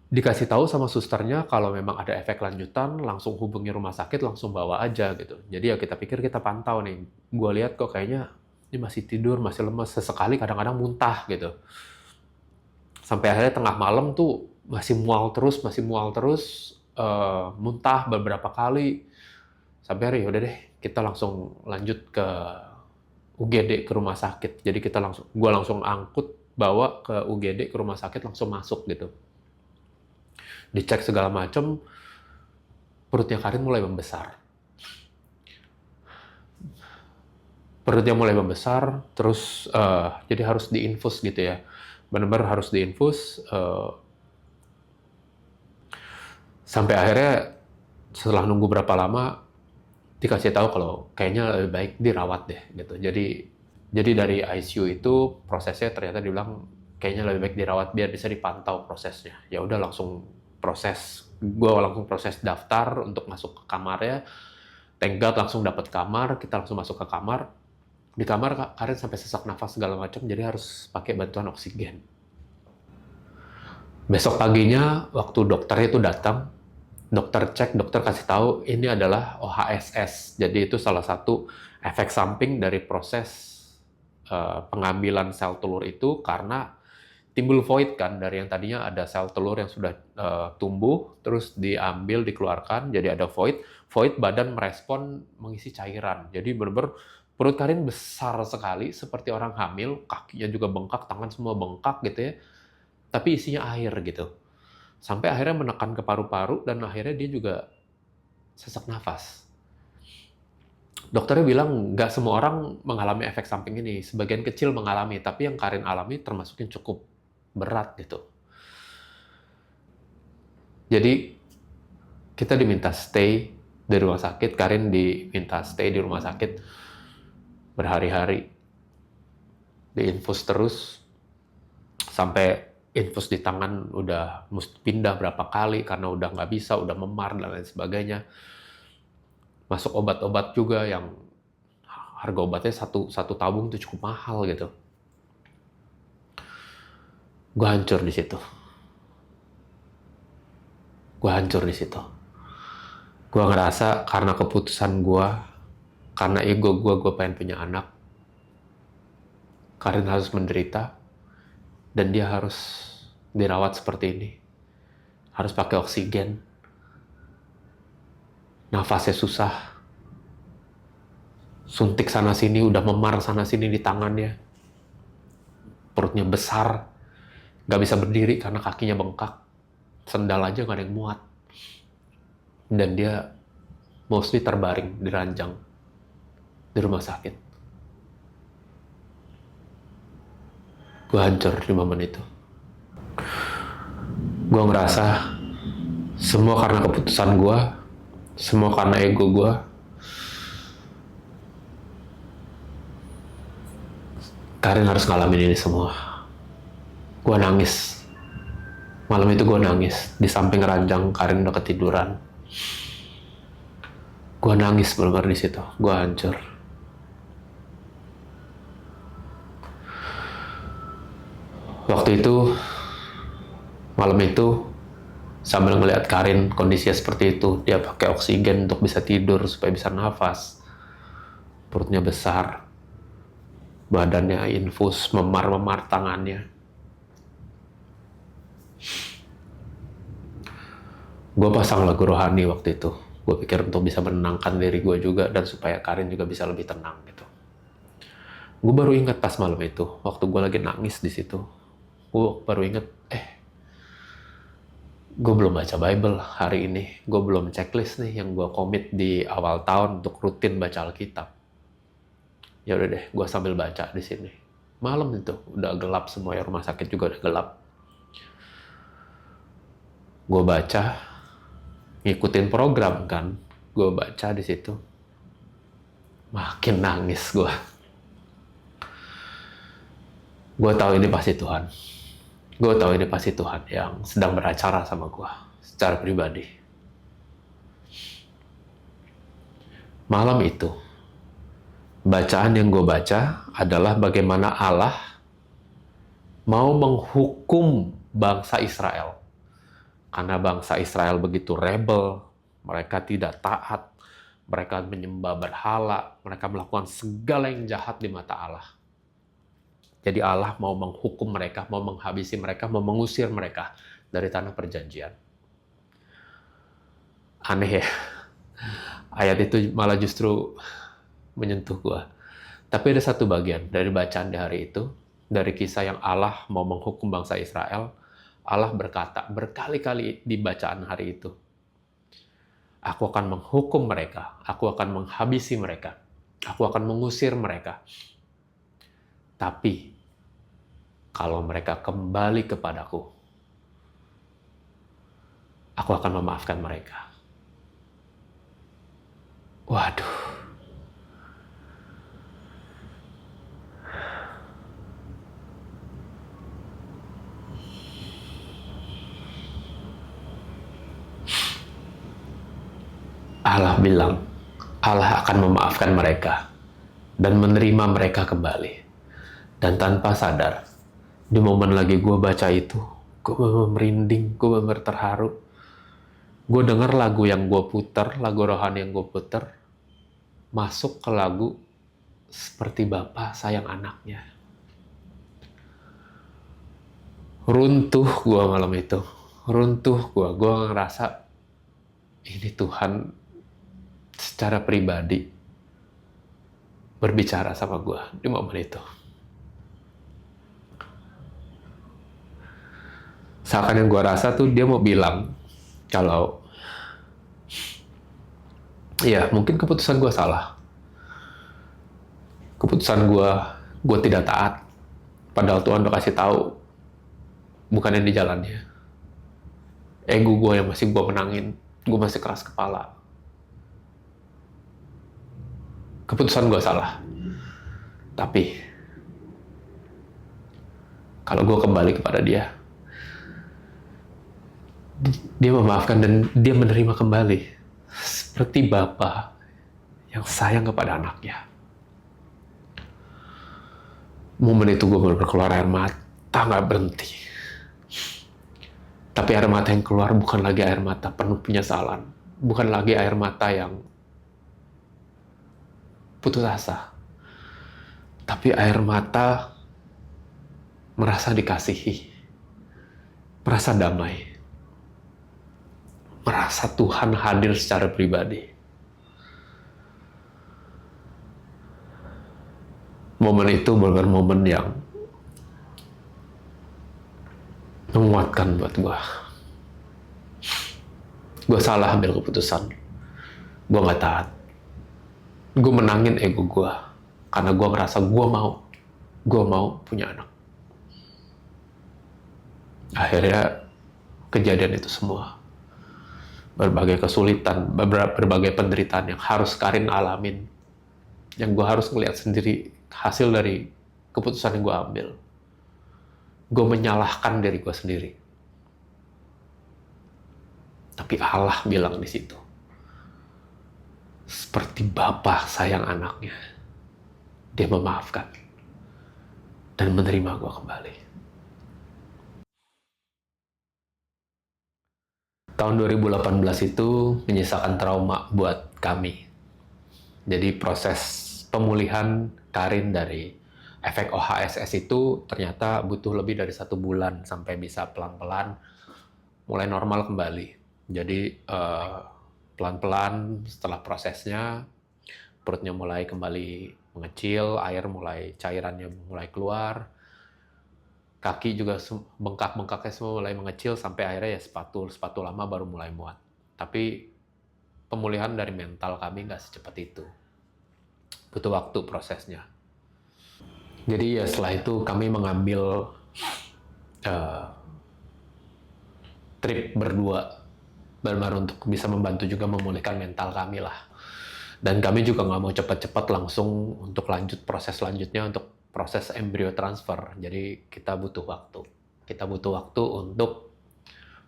dikasih tahu sama susternya kalau memang ada efek lanjutan, langsung hubungi rumah sakit, langsung bawa aja gitu. Jadi ya kita pikir kita pantau nih. Gua lihat kok kayaknya ini masih tidur, masih lemas, sesekali kadang-kadang muntah gitu. Sampai akhirnya tengah malam tuh masih mual terus, muntah beberapa kali. Sampai akhirnya udah deh, kita langsung lanjut ke UGD, ke rumah sakit. Jadi gua langsung angkut bawa ke UGD, ke rumah sakit, langsung masuk gitu. Dicek segala macam, perutnya Karin mulai membesar. Terus jadi harus diinfus gitu ya. Benar-benar harus diinfus. Sampai akhirnya setelah nunggu berapa lama, dikasih tahu kalau kayaknya lebih baik dirawat deh gitu. Jadi dari ICU itu prosesnya ternyata dibilang kayaknya lebih baik dirawat biar bisa dipantau prosesnya. Ya udah langsung gue langsung proses daftar untuk masuk ke kamarnya. Thank God langsung dapat kamar, kita langsung masuk ke kamar. Di kamar Karin sampai sesak nafas segala macam, jadi harus pakai bantuan oksigen. Besok paginya waktu dokternya itu datang, dokter cek, dokter kasih tahu ini adalah OHSS. Jadi itu salah satu efek samping dari proses pengambilan sel telur itu, karena timbul void kan, dari yang tadinya ada sel telur yang sudah tumbuh, terus diambil, dikeluarkan, jadi ada void badan merespon mengisi cairan. Jadi benar-benar perut Karin besar sekali, seperti orang hamil, kakinya juga bengkak, tangan semua bengkak gitu ya, tapi isinya air gitu. Sampai akhirnya menekan ke paru-paru, dan akhirnya dia juga sesak nafas. Dokternya bilang nggak semua orang mengalami efek samping ini, sebagian kecil mengalami, tapi yang Karin alami termasuk yang cukup berat gitu. Jadi kita diminta stay di rumah sakit, Karin diminta stay di rumah sakit berhari-hari, diinfus terus sampai infus di tangan udah mesti pindah berapa kali karena udah nggak bisa, udah memar dan lain sebagainya. Masuk obat-obat juga yang harga obatnya satu tabung itu cukup mahal gitu. Gue hancur di situ. Gue hancur di situ. Gue ngerasa karena keputusan gue, karena ego gue pengen punya anak. Karin harus menderita, dan dia harus dirawat seperti ini. Harus pakai oksigen. Nafasnya susah. Suntik sana-sini, udah memar sana-sini di tangannya. Perutnya besar. Gak bisa berdiri karena kakinya bengkak. Sendal aja gak ada yang muat. Dan dia mostly terbaring di ranjang di rumah sakit. Gue hancur di momen itu. Gue ngerasa semua karena keputusan gue, semua karena ego gue. Karin harus ngalamin ini semua. Gue nangis. Malam itu gue nangis. Di samping ranjang, Karin udah ketiduran. Gue nangis bener-bener di situ. Gue hancur. Waktu itu, malam itu, sambil ngeliat Karin kondisinya seperti itu, dia pakai oksigen untuk bisa tidur supaya bisa nafas. Perutnya besar, badannya infus, memar-memar tangannya. Gue pasang lagu rohani waktu itu. Gue pikir untuk bisa menenangkan diri gue juga dan supaya Karin juga bisa lebih tenang gitu. Gue baru ingat pas malam itu, waktu gue lagi nangis di situ, gue baru ingat, gue belum baca Bible hari ini. Gue belum checklist nih yang gue komit di awal tahun untuk rutin baca Alkitab. Ya udah deh, gue sambil baca di sini. Malam itu udah gelap semua ya, rumah sakit juga udah gelap. Gue baca, ngikutin program kan. Gue baca di situ. Makin nangis gue. Gue tahu ini pasti Tuhan. Gue tahu ini pasti Tuhan yang sedang beracara sama gue secara pribadi. Malam itu, bacaan yang gue baca adalah bagaimana Allah mau menghukum bangsa Israel. Karena bangsa Israel begitu rebel, mereka tidak taat, mereka menyembah berhala, mereka melakukan segala yang jahat di mata Allah. Jadi Allah mau menghukum mereka, mau menghabisi mereka, mau mengusir mereka dari tanah perjanjian. Aneh ya, ayat itu malah justru menyentuh gua. Tapi ada satu bagian dari bacaan di hari itu, dari kisah yang Allah mau menghukum bangsa Israel, Allah berkata berkali-kali di bacaan hari itu, aku akan menghukum mereka, aku akan menghabisi mereka, aku akan mengusir mereka. Tapi, kalau mereka kembali kepadaku, aku akan memaafkan mereka. Waduh. Allah bilang, Allah akan memaafkan mereka dan menerima mereka kembali. Dan tanpa sadar, di momen lagi gue baca itu, gue bener merinding, gue bener terharu. Gue denger lagu yang gue puter, lagu rohani yang gue puter, masuk ke lagu seperti Bapa sayang anaknya. Runtuh gue malam itu, runtuh gue ngerasa ini Tuhan secara pribadi berbicara sama gue di momen itu. Seakan yang gue rasa tuh dia mau bilang kalau ya mungkin keputusan gue salah. Keputusan gue tidak taat. Padahal Tuhan udah kasih tahu bukan yang di jalannya. Ego gue yang masih gue menangin. Gue masih keras kepala. Keputusan gue salah. Tapi kalau gue kembali kepada dia, Dia memaafkan dan dia menerima kembali. Seperti bapa yang sayang kepada anaknya. Momen itu gue benar-benar keluar air mata nggak berhenti. Tapi air mata yang keluar bukan lagi air mata penuh penyesalan. Bukan lagi air mata yang putus asa. Tapi air mata merasa dikasihi. Merasa damai. Merasa Tuhan hadir secara pribadi. Momen itu benar-benar momen yang menguatkan buat gue. Gue salah ambil keputusan. Gue gak taat. Gue menangin ego gue. Karena gue ngerasa gue mau punya anak. Akhirnya kejadian itu semua. Berbagai kesulitan, berbagai penderitaan yang harus Karin alamin. Yang gue harus ngeliat sendiri hasil dari keputusan yang gue ambil. Gue menyalahkan diri gue sendiri. Tapi Allah bilang di situ, seperti bapa sayang anaknya, dia memaafkan dan menerima gue kembali. Tahun 2018 itu menyisakan trauma buat kami. Jadi proses pemulihan Karin dari efek OHSS itu ternyata butuh lebih dari 1 bulan sampai bisa pelan-pelan mulai normal kembali. Jadi pelan-pelan setelah prosesnya perutnya mulai kembali mengecil, air mulai cairannya mulai keluar, kaki juga bengkak-bengkaknya semua mulai mengecil sampai akhirnya ya sepatu lama baru mulai muat. Tapi pemulihan dari mental kami nggak secepat itu, butuh waktu prosesnya. Jadi ya setelah itu kami mengambil trip berdua benar-benar untuk bisa membantu juga memulihkan mental kami lah. Dan kami juga nggak mau cepat-cepat langsung untuk lanjut proses selanjutnya untuk proses embrio transfer. Jadi kita butuh waktu. Kita butuh waktu untuk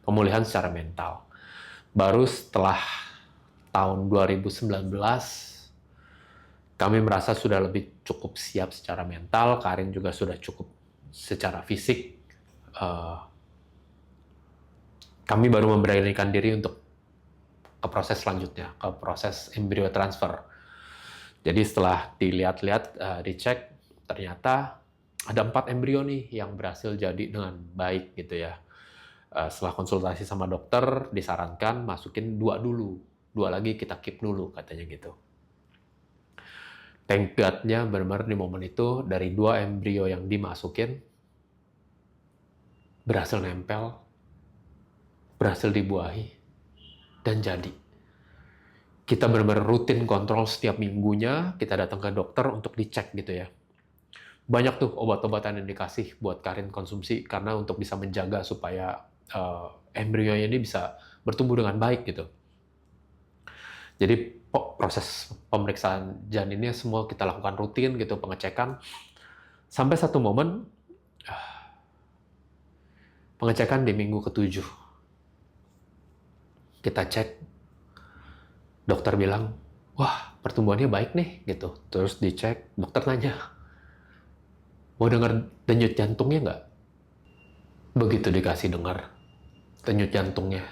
pemulihan secara mental. Baru setelah tahun 2019 kami merasa sudah lebih cukup siap secara mental. Karin juga sudah cukup secara fisik. Kami baru memberanikan diri untuk ke proses selanjutnya, ke proses embrio transfer. Jadi setelah dilihat-lihat, dicek, ternyata ada 4 embrio nih yang berhasil jadi dengan baik gitu ya. Setelah konsultasi sama dokter, disarankan masukin 2 dulu. 2 lagi kita keep dulu, katanya gitu. Thank God-nya benar-benar di momen itu, dari 2 embrio yang dimasukin, berhasil nempel, berhasil dibuahi, dan jadi. Kita benar-benar rutin kontrol setiap minggunya, kita datang ke dokter untuk dicek gitu ya. Banyak tuh obat-obatan yang dikasih buat Karin konsumsi, karena untuk bisa menjaga supaya embrionya ini bisa bertumbuh dengan baik gitu. Jadi proses pemeriksaan janinnya semua kita lakukan rutin gitu, pengecekan. Sampai satu momen, pengecekan di minggu ke-7. Kita cek, dokter bilang, wah pertumbuhannya baik nih gitu. Terus dicek, dokter nanya, mau dengar denyut jantungnya nggak? Begitu dikasih dengar denyut jantungnya,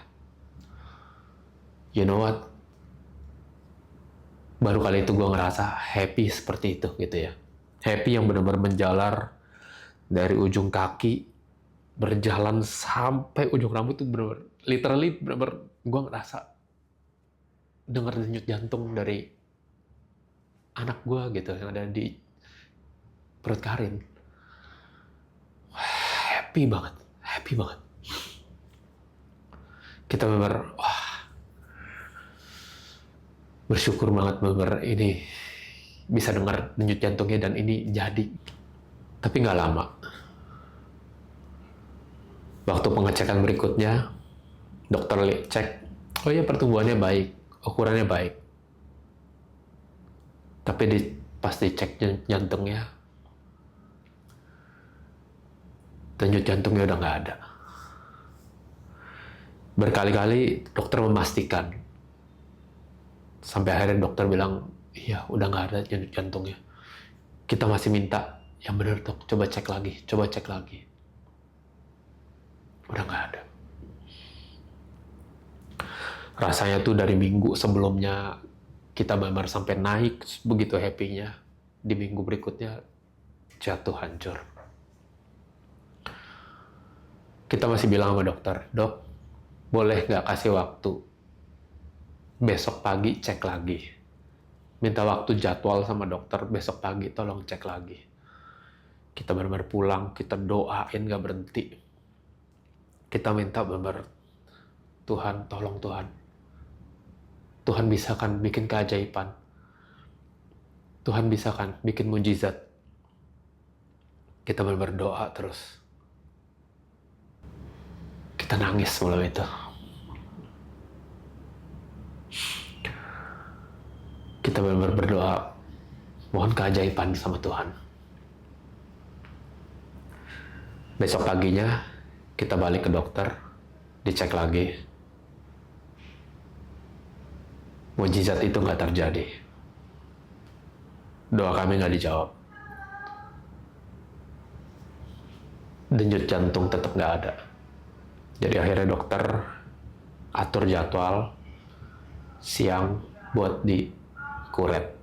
you know what? Baru kali itu gue ngerasa happy seperti itu gitu ya. Happy yang benar-benar menjalar dari ujung kaki, berjalan sampai ujung rambut tuh benar-benar, literally benar-benar gue ngerasa dengar denyut jantung dari anak gue gitu yang ada di perut Karin. Happy banget. Kita benar-benar bersyukur banget benar-benar ini bisa dengar denyut jantungnya dan ini jadi. Tapi nggak lama. Waktu pengecekan berikutnya, dokter cek, oh iya pertumbuhannya baik, ukurannya baik. Tapi pas dicek jantungnya, denyut jantungnya udah nggak ada. Berkali-kali dokter memastikan. Sampai akhirnya dokter bilang, iya udah nggak ada denyut jantungnya. Kita masih minta, yang benar dok, coba cek lagi, coba cek lagi. Udah nggak ada. Rasanya tuh dari minggu sebelumnya kita benar sampai naik begitu happy-nya. Di minggu berikutnya jatuh hancur. Kita masih bilang sama dokter, dok, boleh nggak kasih waktu? Besok pagi cek lagi. Minta waktu jadwal sama dokter, besok pagi tolong cek lagi. Kita benar-benar pulang, kita doain nggak berhenti. Kita minta benar-benar, Tuhan, tolong Tuhan. Tuhan bisa kan bikin keajaiban. Tuhan bisa kan bikin mujizat. Kita benar-benar doa terus. Kita nangis malam itu. Kita benar-benar berdoa, mohon keajaiban sama Tuhan. Besok paginya, kita balik ke dokter, dicek lagi. Mujizat itu nggak terjadi. Doa kami nggak dijawab. Denyut jantung tetap nggak ada. Jadi akhirnya dokter atur jadwal siang buat dikuret,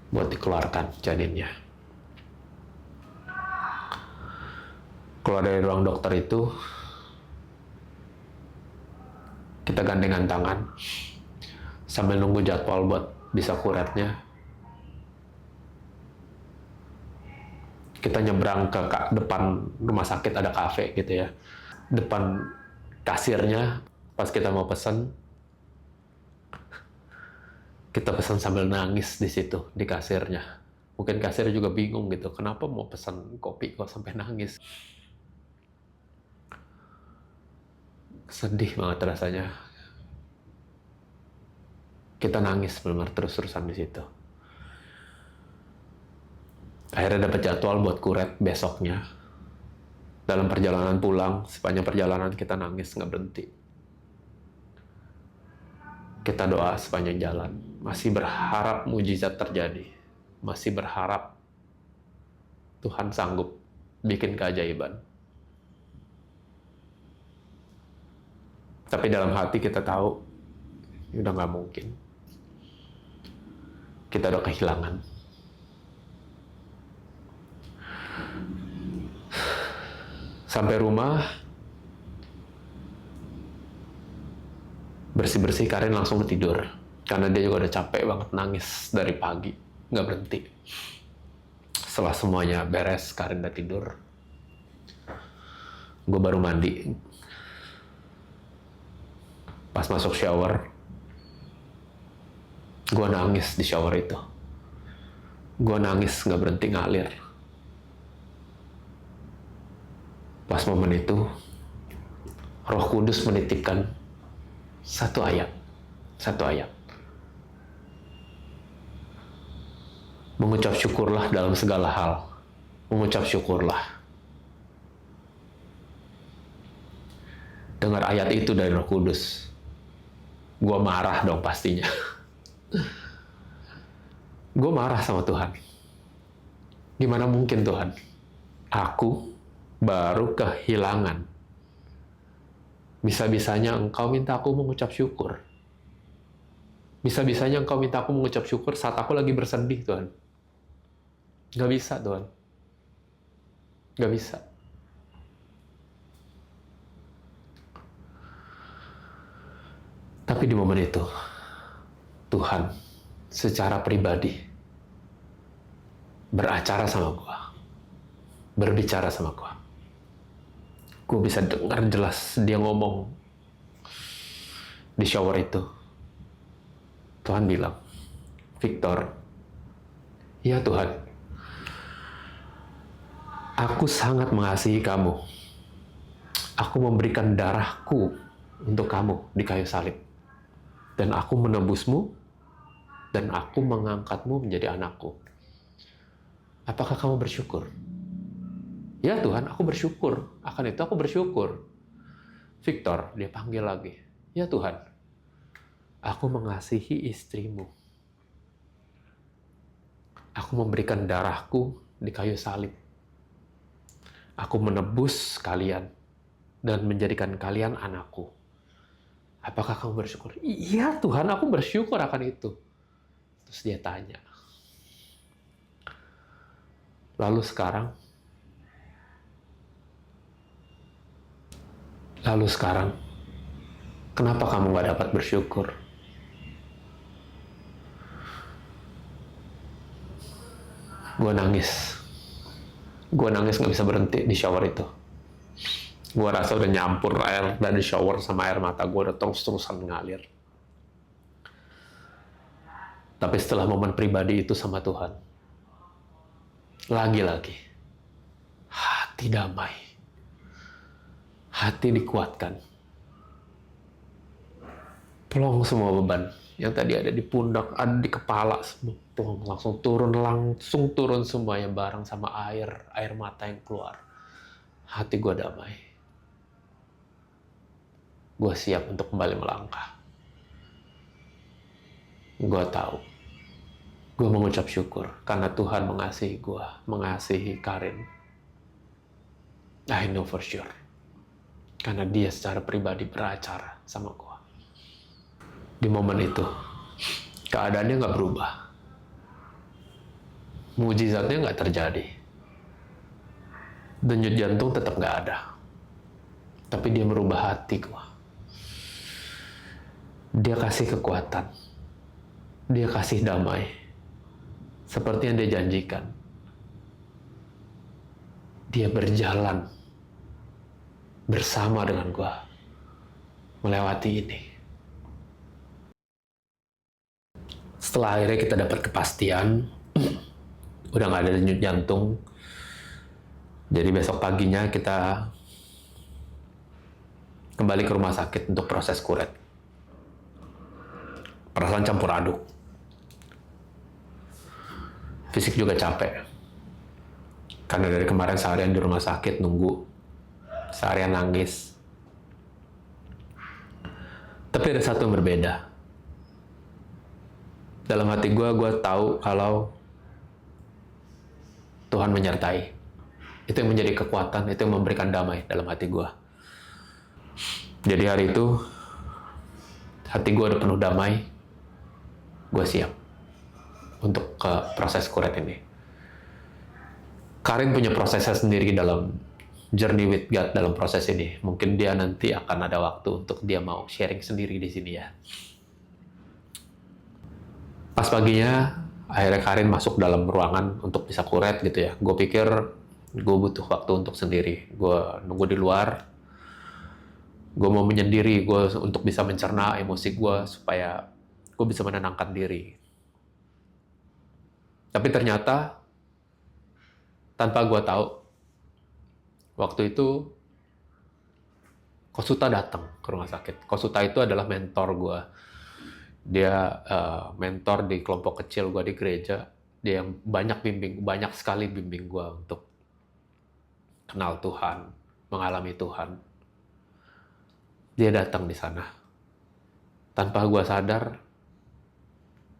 buat dikeluarkan janinnya. Keluar dari ruang dokter itu, kita gandengan tangan sambil nunggu jadwal buat bisa kuretnya. Kita nyebrang ke depan rumah sakit, ada kafe gitu ya. Depan kasirnya, pas kita mau pesan, kita pesan sambil nangis di situ, di kasirnya. Mungkin kasir juga bingung gitu, kenapa mau pesan kopi kok sampai nangis. Sedih banget rasanya. Kita nangis benar-benar terus-terusan di situ. Akhirnya dapat jadwal buat kuret besoknya. Dalam perjalanan pulang, sepanjang perjalanan kita nangis nggak berhenti. Kita doa sepanjang jalan, masih berharap mujizat terjadi, masih berharap Tuhan sanggup bikin keajaiban. Tapi dalam hati kita tahu, udah nggak mungkin. Kita udah kehilangan. Sampai rumah, bersih-bersih, Karin langsung tidur. Karena dia juga udah capek banget nangis dari pagi, nggak berhenti. Setelah semuanya beres, Karin udah tidur. Gue baru mandi. Pas masuk shower, gue nangis di shower itu. Gue nangis nggak berhenti ngalir. Pas momen itu, Roh Kudus menitipkan satu ayat. Mengucap syukurlah dalam segala hal. Mengucap syukurlah. Dengar ayat itu dari Roh Kudus. Gue marah dong pastinya. Gue marah sama Tuhan. Gimana mungkin Tuhan? Aku baru kehilangan. Bisa-bisanya Engkau minta aku mengucap syukur. Bisa-bisanya Engkau minta aku mengucap syukur saat aku lagi bersedih, Tuhan. Gak bisa, Tuhan. Gak bisa. Tapi di momen itu, Tuhan secara pribadi beracara sama gue. Berbicara sama gue. Gue bisa dengar jelas dia ngomong di shower itu. Tuhan bilang, Victor, ya Tuhan, aku sangat mengasihi kamu. Aku memberikan darahku untuk kamu di kayu salib. Dan aku menebusmu, dan aku mengangkatmu menjadi anakku. Apakah kamu bersyukur? Ya Tuhan, aku bersyukur. Akan itu aku bersyukur. Victor, dia panggil lagi. Ya Tuhan, aku mengasihi istrimu. Aku memberikan darahku di kayu salib. Aku menebus kalian dan menjadikan kalian anakku. Apakah kamu bersyukur? Iya Tuhan, aku bersyukur akan itu. Terus dia tanya, lalu sekarang, kenapa kamu gak dapat bersyukur? Gue nangis gak bisa berhenti di shower itu. Gue rasa udah nyampur air dari shower sama air mata gue udah terus-terusan ngalir. Tapi setelah momen pribadi itu sama Tuhan, lagi-lagi hati damai, hati dikuatkan, plong semua beban yang tadi ada di pundak, ada di kepala, semua plong, langsung turun semuanya bareng sama air mata yang keluar. Hati gue damai. Gue siap untuk kembali melangkah. Gue tahu, gue mengucap syukur karena Tuhan mengasihi gue, mengasihi Karin. I know for sure, karena dia secara pribadi beracara sama gue. Di momen itu, keadaannya nggak berubah. Mujizatnya nggak terjadi. Denyut jantung tetap nggak ada. Tapi dia merubah hati gue. Dia kasih kekuatan. Dia kasih damai. Seperti yang dia janjikan. Dia berjalan bersama dengan gue melewati ini. Setelah akhirnya kita dapat kepastian, udah nggak ada denyut jantung. Jadi besok paginya kita kembali ke rumah sakit untuk proses kuret. Perasaan campur aduk. Fisik juga capek. Karena dari kemarin seharian di rumah sakit nunggu, seharian nangis. Tapi ada satu yang berbeda. Dalam hati gue tahu kalau Tuhan menyertai. Itu yang menjadi kekuatan, itu yang memberikan damai dalam hati gue. Jadi hari itu, hati gue udah penuh damai, gue siap untuk ke proses kuret ini. Karin punya prosesnya sendiri dalam journey with God dalam proses ini. Mungkin dia nanti akan ada waktu untuk dia mau sharing sendiri di sini ya. Pas paginya, akhirnya Karin masuk dalam ruangan untuk bisa kuret gitu ya. Gue pikir gue butuh waktu untuk sendiri. Gue nunggu di luar. Gue mau menyendiri, gue untuk bisa mencerna emosi gue supaya gue bisa menenangkan diri. Tapi ternyata tanpa gue tahu, waktu itu Kosuta datang ke rumah sakit. Kosuta itu adalah mentor gue. Dia mentor di kelompok kecil gue di gereja. Dia yang banyak sekali bimbing gue untuk kenal Tuhan, mengalami Tuhan. Dia datang di sana. Tanpa gue sadar,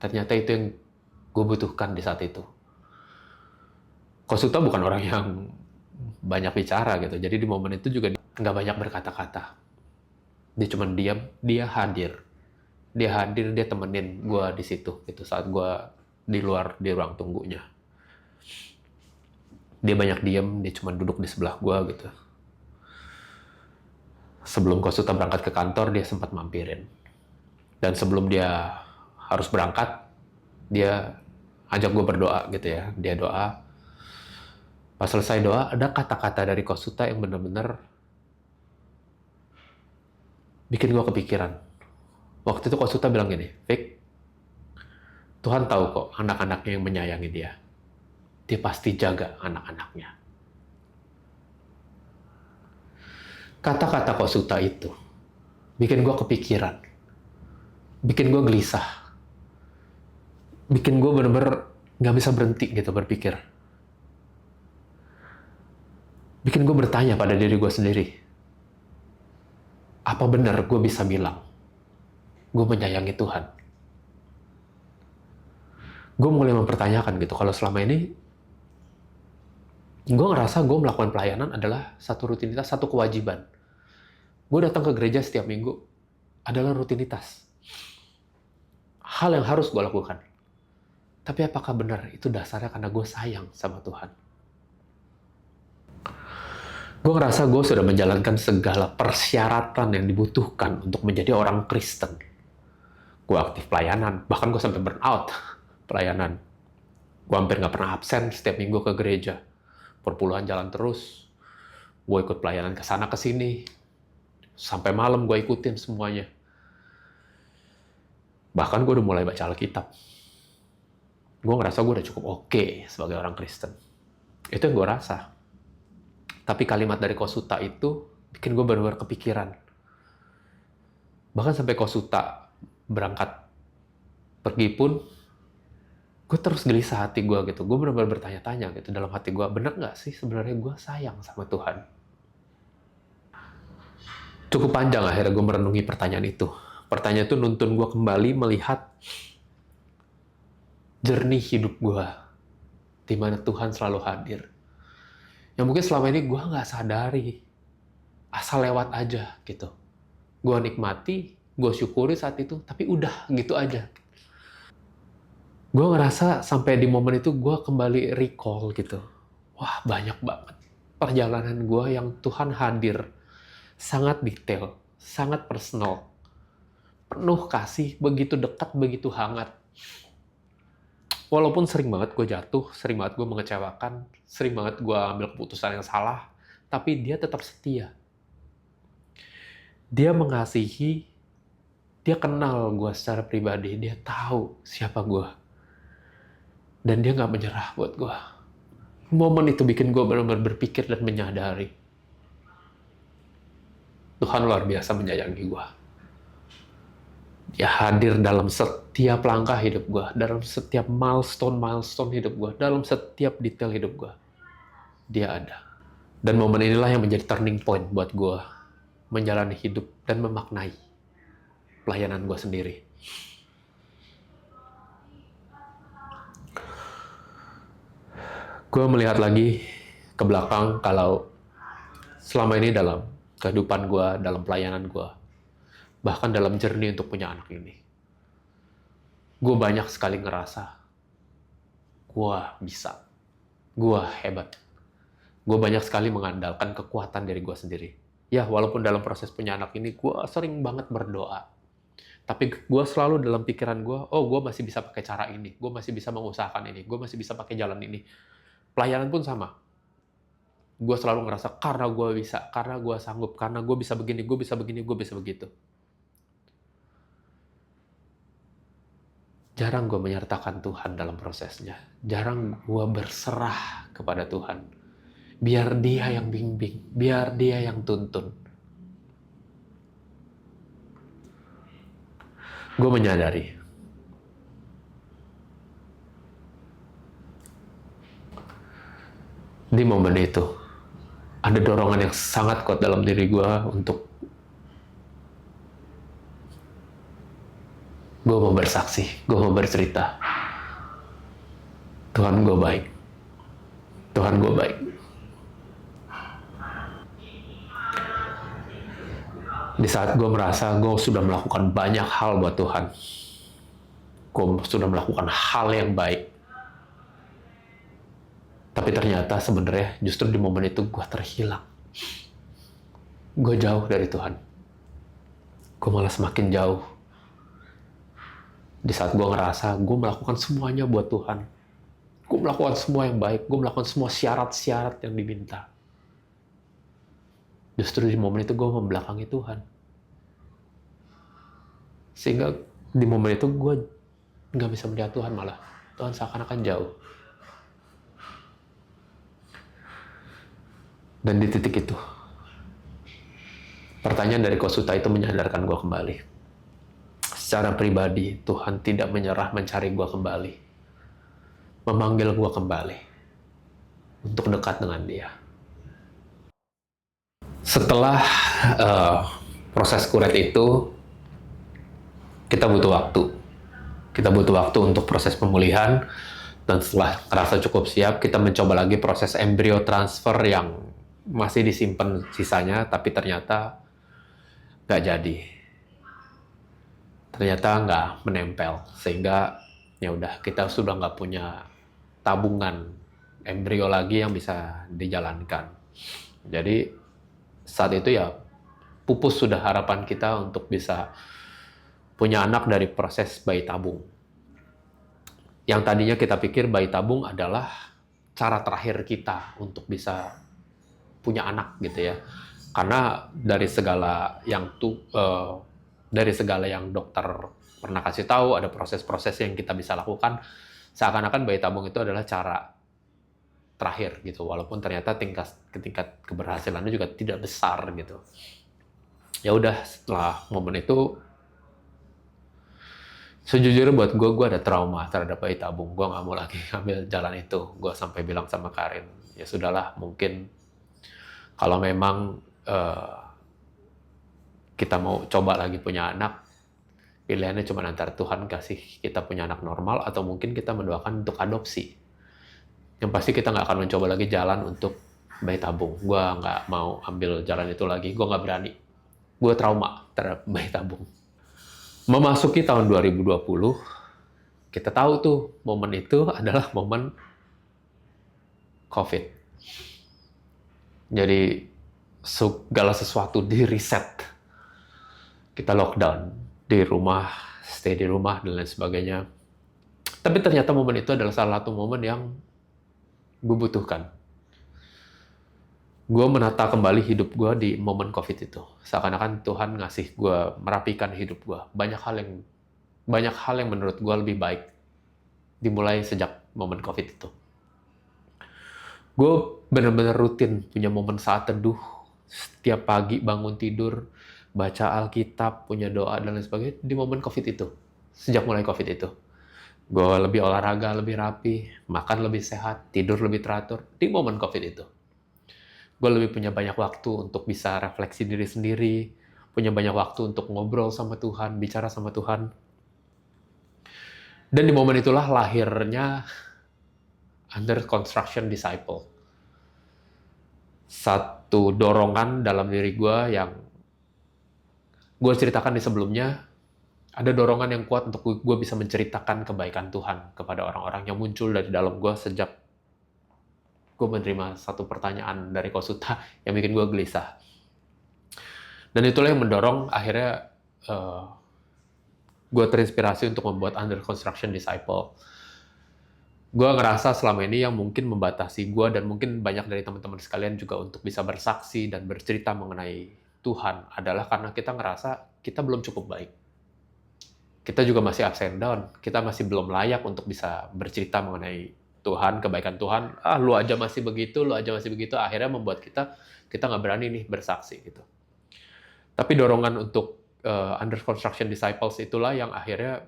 ternyata itu yang gue butuhkan di saat itu. Kosuta bukan orang yang banyak bicara gitu. Jadi di momen itu juga nggak banyak berkata-kata. Dia cuma diam, dia hadir. Dia temenin gue di situ gitu saat gue di luar di ruang tunggunya. Dia banyak diam, dia cuma duduk di sebelah gue gitu. Sebelum Kosuta berangkat ke kantor, dia sempat mampirin. Dan sebelum dia harus berangkat, dia ajak gue berdoa gitu ya. Dia doa. Pas selesai doa, ada kata-kata dari Kosuta yang benar-benar bikin gue kepikiran. Waktu itu Kosuta bilang gini, Vic, Tuhan tahu kok anak-anaknya yang menyayangi dia. Dia pasti jaga anak-anaknya. Kata-kata Kosuta itu bikin gue kepikiran. Bikin gue gelisah. Bikin gue bener-bener gak bisa berhenti gitu berpikir. Bikin gue bertanya pada diri gue sendiri. Apa benar gue bisa bilang gue menyayangi Tuhan? Gue mulai mempertanyakan gitu, kalau selama ini gue ngerasa gue melakukan pelayanan adalah satu rutinitas, satu kewajiban. Gue datang ke gereja setiap minggu adalah rutinitas. Hal yang harus gue lakukan. Tapi apakah benar itu dasarnya karena gue sayang sama Tuhan? Gue ngerasa gue sudah menjalankan segala persyaratan yang dibutuhkan untuk menjadi orang Kristen. Gue aktif pelayanan, bahkan gue sampai burn out pelayanan. Gue hampir nggak pernah absen setiap minggu ke gereja. Perpuluhan jalan terus. Gue ikut pelayanan ke sana ke sini. Sampai malam gue ikutin semuanya. Bahkan gue udah mulai baca Alkitab. Gue ngerasa gue udah cukup oke sebagai orang Kristen. Itu yang gue rasa. Tapi kalimat dari Kosuta itu bikin gue benar-benar kepikiran. Bahkan sampai Kosuta berangkat pergi pun, gue terus gelisah hati gue gitu. Gue benar-benar bertanya-tanya gitu dalam hati gue, bener nggak sih sebenarnya gue sayang sama Tuhan? Cukup panjang akhirnya gue merenungi pertanyaan itu. Pertanyaan itu nuntun gue kembali melihat jernih hidup gue, di mana Tuhan selalu hadir. Yang mungkin selama ini gue nggak sadari, asal lewat aja gitu. Gue nikmati, gue syukuri saat itu, tapi udah gitu aja. Gue ngerasa sampai di momen itu gue kembali recall gitu. Wah, banyak banget perjalanan gue yang Tuhan hadir. Sangat detail, sangat personal. Penuh kasih, begitu dekat, begitu hangat. Walaupun sering banget gue jatuh, sering banget gue mengecewakan, sering banget gue ambil keputusan yang salah, tapi dia tetap setia. Dia mengasihi, dia kenal gue secara pribadi, dia tahu siapa gue. Dan dia gak menyerah buat gue. Momen itu bikin gue benar-benar berpikir dan menyadari. Tuhan luar biasa menyayangi gue. Dia hadir dalam setiap langkah hidup gue, dalam setiap milestone hidup gue, dalam setiap detail hidup gue. Dia ada. Dan momen inilah yang menjadi turning point buat gue menjalani hidup dan memaknai pelayanan gue sendiri. Gue melihat lagi ke belakang kalau selama ini dalam kehidupan gue, dalam pelayanan gue, bahkan dalam journey untuk punya anak ini, gue banyak sekali ngerasa gue bisa, gue hebat. Gue banyak sekali mengandalkan kekuatan dari gue sendiri. Ya, walaupun dalam proses punya anak ini, gue sering banget berdoa. Tapi gue selalu dalam pikiran gue, oh gue masih bisa pakai cara ini, gue masih bisa mengusahakan ini, gue masih bisa pakai jalan ini. Pelayanan pun sama. Gue selalu ngerasa, karena gue bisa, karena gue sanggup, karena gue bisa begini, gue bisa begini, gue bisa begitu. Jarang gue menyertakan Tuhan dalam prosesnya. Jarang gue berserah kepada Tuhan. Biar dia yang bimbing, biar dia yang tuntun. Gue menyadari, di momen itu, ada dorongan yang sangat kuat dalam diri gue untuk gue mau bersaksi, gue mau bercerita. Tuhan gue baik. Tuhan gue baik. Di saat gue merasa gue sudah melakukan banyak hal buat Tuhan. Gue sudah melakukan hal yang baik. Tapi ternyata sebenarnya justru di momen itu gue terhilang. Gue jauh dari Tuhan. Gue malah semakin jauh. Di saat gue ngerasa gue melakukan semuanya buat Tuhan. Gue melakukan semua yang baik. Gue melakukan semua syarat-syarat yang diminta. Justru di momen itu gue membelakangi Tuhan. Sehingga di momen itu gue gak bisa melihat Tuhan malah. Tuhan seakan-akan jauh. Dan di titik itu, pertanyaan dari Kosuta itu menyadarkan gue kembali. Secara pribadi, Tuhan tidak menyerah mencari gue kembali. Memanggil gue kembali. Untuk dekat dengan dia. Setelah Proses kuret itu kita butuh waktu. Kita butuh waktu untuk proses pemulihan, dan setelah merasa cukup siap, kita mencoba lagi proses embrio transfer yang masih disimpan sisanya, tapi ternyata nggak jadi. Ternyata nggak menempel, sehingga ya udah, kita sudah nggak punya tabungan embrio lagi yang bisa dijalankan. Jadi saat itu ya pupus sudah harapan kita untuk bisa punya anak dari proses bayi tabung. Yang tadinya kita pikir bayi tabung adalah cara terakhir kita untuk bisa punya anak gitu ya. Karena dari segala yang dari segala yang dokter pernah kasih tahu, ada proses-proses yang kita bisa lakukan, seakan-akan bayi tabung itu adalah cara terakhir gitu. Walaupun ternyata tingkat keberhasilannya juga tidak besar gitu. Ya udah, setelah momen itu, sejujurnya buat gue ada trauma terhadap bayi tabung. Gue nggak mau lagi ambil jalan itu. Gue sampai bilang sama Karin, ya sudahlah, mungkin kalau memang kita mau coba lagi punya anak, pilihannya cuma antara Tuhan kasih kita punya anak normal, atau mungkin kita mendoakan untuk adopsi. Yang pasti kita nggak akan mencoba lagi jalan untuk bayi tabung. Gue nggak mau ambil jalan itu lagi. Gue nggak berani. Gue trauma terhadap bayi tabung. Memasuki tahun 2020, kita tahu tuh momen itu adalah momen COVID. Jadi segala sesuatu di reset. Kita lockdown di rumah, stay di rumah, dan lain sebagainya. Tapi ternyata momen itu adalah salah satu momen yang gue butuhkan. Gue menata kembali hidup gue di momen COVID itu. Seakan-akan Tuhan ngasih gue, merapikan hidup gue. Banyak hal yang menurut gue lebih baik dimulai sejak momen COVID itu. Gue benar-benar rutin punya momen saat teduh, setiap pagi bangun tidur, baca Alkitab, punya doa, dan lain sebagainya di momen COVID itu. Sejak mulai COVID itu. Gue lebih olahraga, lebih rapi, makan lebih sehat, tidur lebih teratur di momen COVID itu. Gue lebih punya banyak waktu untuk bisa refleksi diri sendiri, punya banyak waktu untuk ngobrol sama Tuhan, bicara sama Tuhan. Dan di momen itulah lahirnya Under Construction Disciple. Satu dorongan dalam diri gue yang gue ceritakan di sebelumnya, ada dorongan yang kuat untuk gue bisa menceritakan kebaikan Tuhan kepada orang-orang yang muncul dari dalam gue sejak gue menerima satu pertanyaan dari Kosuta yang bikin gue gelisah. Dan itulah yang mendorong akhirnya gue terinspirasi untuk membuat Under Construction Disciple. Gue ngerasa selama ini yang mungkin membatasi gue, dan mungkin banyak dari teman-teman sekalian juga untuk bisa bersaksi dan bercerita mengenai Tuhan, adalah karena kita ngerasa kita belum cukup baik. Kita juga masih ups and down, kita masih belum layak untuk bisa bercerita mengenai Tuhan, kebaikan Tuhan. Lu aja masih begitu, akhirnya membuat kita nggak berani nih bersaksi gitu. Tapi dorongan untuk Under Construction Disciples itulah yang akhirnya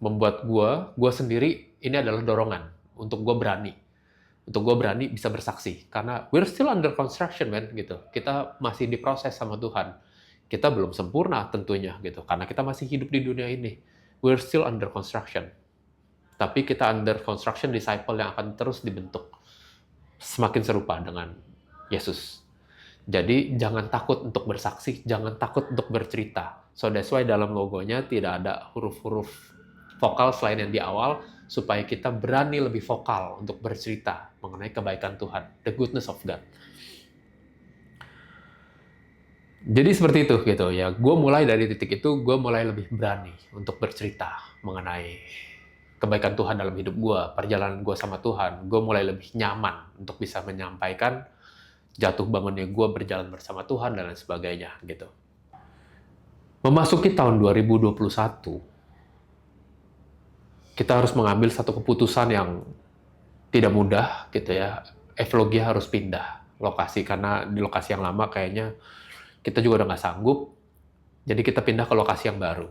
membuat gue sendiri, ini adalah dorongan untuk gue berani bisa bersaksi, karena we're still under construction, man, gitu. Kita masih diproses sama Tuhan. Kita belum sempurna tentunya gitu, karena kita masih hidup di dunia ini. We're still under construction. Tapi kita under construction disciple yang akan terus dibentuk semakin serupa dengan Yesus. Jadi jangan takut untuk bersaksi, jangan takut untuk bercerita. So that's why dalam logonya tidak ada huruf-huruf vokal selain yang di awal, supaya kita berani lebih vokal untuk bercerita mengenai kebaikan Tuhan, the goodness of God. Jadi seperti itu gitu ya. Gue mulai dari titik itu, gue mulai lebih berani untuk bercerita mengenai kebaikan Tuhan dalam hidup gue, perjalanan gue sama Tuhan. Gue mulai lebih nyaman untuk bisa menyampaikan jatuh bangunnya gue berjalan bersama Tuhan dan lain sebagainya gitu. Memasuki tahun 2021, kita harus mengambil satu keputusan yang tidak mudah gitu ya. Evlogia harus pindah lokasi, karena di lokasi yang lama kayaknya kita juga udah nggak sanggup. Jadi kita pindah ke lokasi yang baru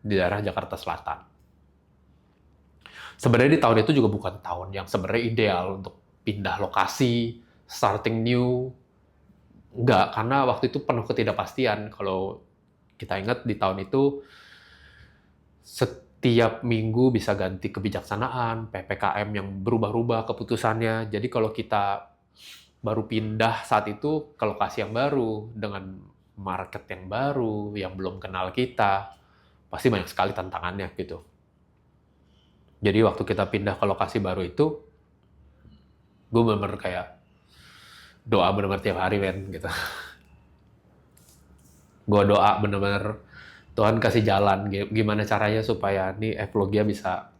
di daerah Jakarta Selatan. Sebenarnya di tahun itu juga bukan tahun yang sebenarnya ideal untuk pindah lokasi, starting new. Enggak, karena waktu itu penuh ketidakpastian. Kalau kita ingat di tahun itu, setiap minggu bisa ganti kebijaksanaan, PPKM yang berubah-ubah keputusannya. Jadi kalau kita baru pindah saat itu ke lokasi yang baru, dengan market yang baru, yang belum kenal kita, pasti banyak sekali tantangannya gitu. Jadi waktu kita pindah ke lokasi baru itu, gue bener-bener kayak doa bener-bener tiap hari, men, gitu. Gue doa bener-bener Tuhan kasih jalan, gimana caranya supaya nih Evlogia bisa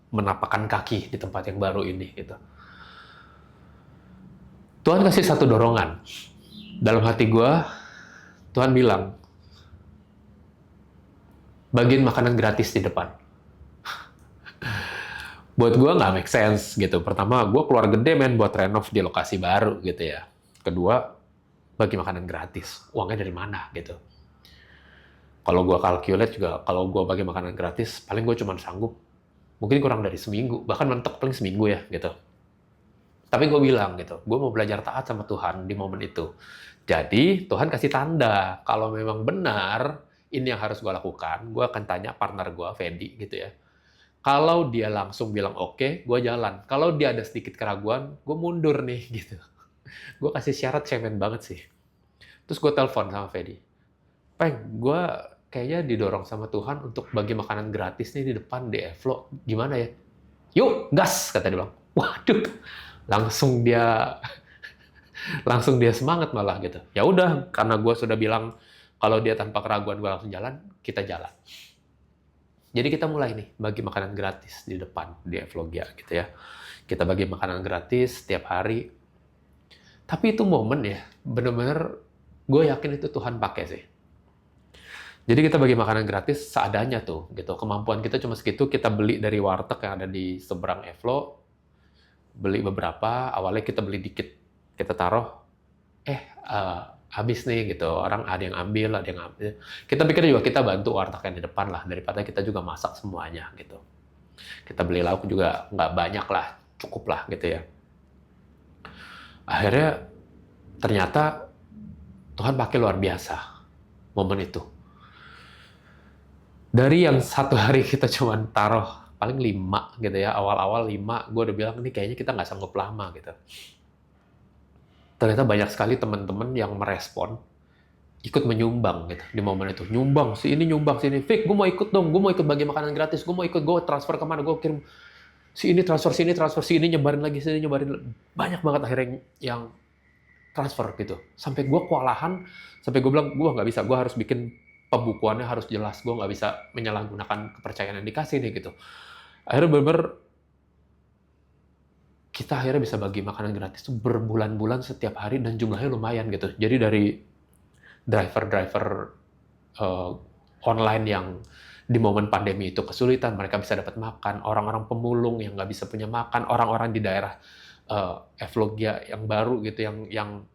menapakkan kaki di tempat yang baru ini, gitu. Tuhan kasih satu dorongan. Dalam hati gue, Tuhan bilang, bagiin makanan gratis di depan. Buat gue nggak make sense gitu. Pertama, gue keluar gede, men, buat renov di lokasi baru gitu ya. Kedua, bagi makanan gratis. Uangnya dari mana gitu. Kalau gue calculate juga, kalau gue bagi makanan gratis, paling gue cuma sanggup mungkin kurang dari seminggu, bahkan mentok paling seminggu ya gitu. Tapi gue bilang gitu, gue mau belajar taat sama Tuhan di momen itu. Jadi Tuhan kasih tanda, kalau memang benar ini yang harus gue lakukan, gue akan tanya partner gue, Fedi gitu ya. Kalau dia langsung bilang oke, gue jalan. Kalau dia ada sedikit keraguan, gue mundur nih gitu. Gue kasih syarat cemen banget sih. Terus gue telepon sama Fedi. Peng, gue kayaknya didorong sama Tuhan untuk bagi makanan gratis nih di depan di Evlo. Gimana ya? Yuk, gas, kata dia bilang. Waduh, langsung dia semangat malah gitu. Ya udah, karena gue sudah bilang kalau dia tanpa keraguan gue langsung jalan, kita jalan. Jadi kita mulai nih bagi makanan gratis di depan di Evlogia gitu ya. Kita bagi makanan gratis setiap hari. Tapi itu momen ya, bener-bener gue yakin itu Tuhan pakai sih. Jadi kita bagi makanan gratis seadanya tuh, gitu. Kemampuan kita cuma segitu, kita beli dari warteg yang ada di seberang Evlo, beli beberapa, awalnya kita beli dikit, kita taruh, habis nih gitu, orang ada yang ambil. Kita pikir juga kita bantu warteg yang di depan lah, daripada kita juga masak semuanya gitu. Kita beli lauk juga nggak banyak lah, cukup lah gitu ya. Akhirnya ternyata Tuhan pakai luar biasa momen itu. Dari yang satu hari kita cuma taruh paling 5 gitu ya, awal-awal 5, gue udah bilang, ini kayaknya kita nggak sanggup lama gitu. Ternyata banyak sekali teman-teman yang merespon, ikut menyumbang gitu di momen itu. Nyumbang, si ini nyumbang, si ini, Fik, gue mau ikut dong, gue mau ikut bagi makanan gratis, gue mau ikut, gue transfer kemana, gue kirim, si ini transfer sini, nyebarin lagi, sini nyebarin. Banyak banget akhirnya yang transfer gitu. Sampai gue kewalahan, sampai gue bilang, gue nggak bisa, gue harus bikin pembukuannya harus jelas, gue nggak bisa menyalahgunakan kepercayaan yang dikasih nih gitu. Akhirnya bener-bener kita akhirnya bisa bagi makanan gratis tuh berbulan-bulan setiap hari dan jumlahnya lumayan gitu. Jadi dari driver-driver online yang di momen pandemi itu kesulitan, mereka bisa dapat makan, orang-orang pemulung yang nggak bisa punya makan, orang-orang di daerah Evlogia yang baru gitu, yang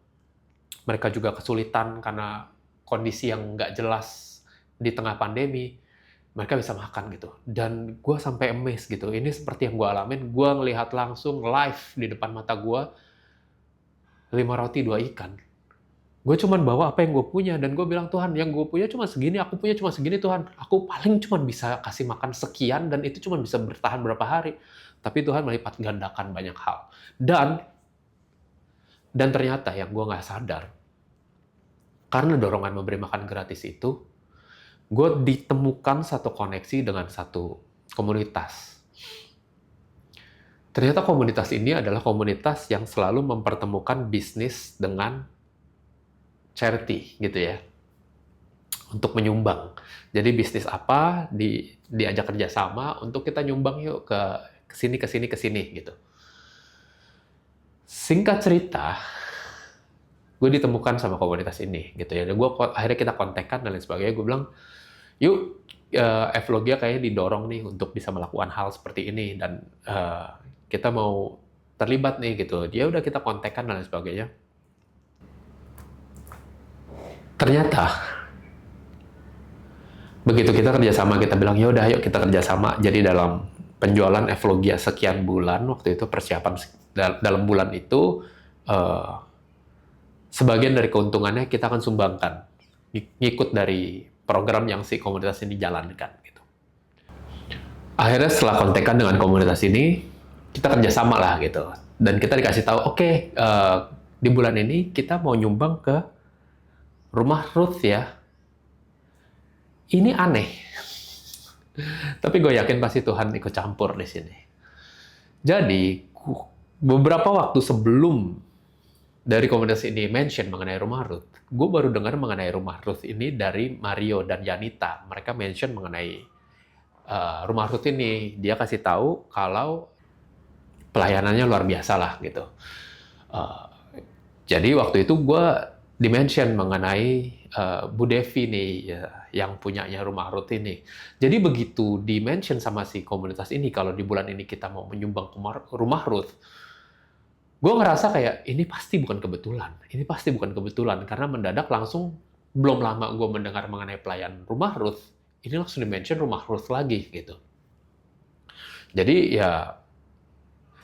mereka juga kesulitan karena kondisi yang nggak jelas di tengah pandemi, mereka bisa makan gitu. Dan gue sampai amazed gitu, ini seperti yang gue alamin, gue ngelihat langsung live di depan mata gue, 5 roti 2 ikan. Gue cuman bawa apa yang gue punya, dan gue bilang, Tuhan, yang gue punya cuma segini, aku punya cuma segini Tuhan. Aku paling cuma bisa kasih makan sekian, dan itu cuma bisa bertahan berapa hari. Tapi Tuhan melipat gandakan banyak hal. Dan ternyata yang gue nggak sadar, karena dorongan memberi makan gratis itu, gue ditemukan satu koneksi dengan satu komunitas. Ternyata komunitas ini adalah komunitas yang selalu mempertemukan bisnis dengan charity gitu ya, untuk menyumbang. Jadi bisnis apa diajak kerjasama untuk kita nyumbang yuk ke sini gitu. Singkat cerita, gue ditemukan sama komunitas ini gitu ya. Akhirnya kita kontekan dan lain sebagainya. Gue bilang, yuk, Evlogia kayaknya didorong nih untuk bisa melakukan hal seperti ini, dan kita mau terlibat nih gitu. Dia udah kita kontekan dan lain sebagainya. Ternyata begitu kita kerjasama, kita bilang ya udah, ayo kita kerjasama. Jadi dalam penjualan Evlogia sekian bulan waktu itu, persiapan dalam bulan itu, sebagian dari keuntungannya kita akan sumbangkan, ngikut dari program yang si komunitas ini jalankan gitu. Akhirnya setelah kontekan dengan komunitas ini, kita kerjasama lah gitu. Dan kita dikasih tahu, oke, di bulan ini kita mau nyumbang ke rumah Ruth ya. Ini aneh. Tapi gue yakin pasti Tuhan ikut campur di sini. Jadi, beberapa waktu sebelum dari komunitas ini mention mengenai rumah Ruth, gue baru dengar mengenai rumah Ruth ini dari Mario dan Yanita. Mereka mention mengenai rumah Ruth ini. Dia kasih tahu kalau pelayanannya luar biasa lah gitu. Jadi waktu itu gue dimention mengenai Bu Devi nih, ya, yang punyanya rumah Ruth ini. Jadi begitu dimention sama si komunitas ini, kalau di bulan ini kita mau menyumbang ke rumah Ruth, gue ngerasa kayak ini pasti bukan kebetulan. Ini pasti bukan kebetulan, karena mendadak langsung, belum lama gue mendengar mengenai pelayan rumah Ruth, ini langsung dimention rumah Ruth lagi gitu. Jadi ya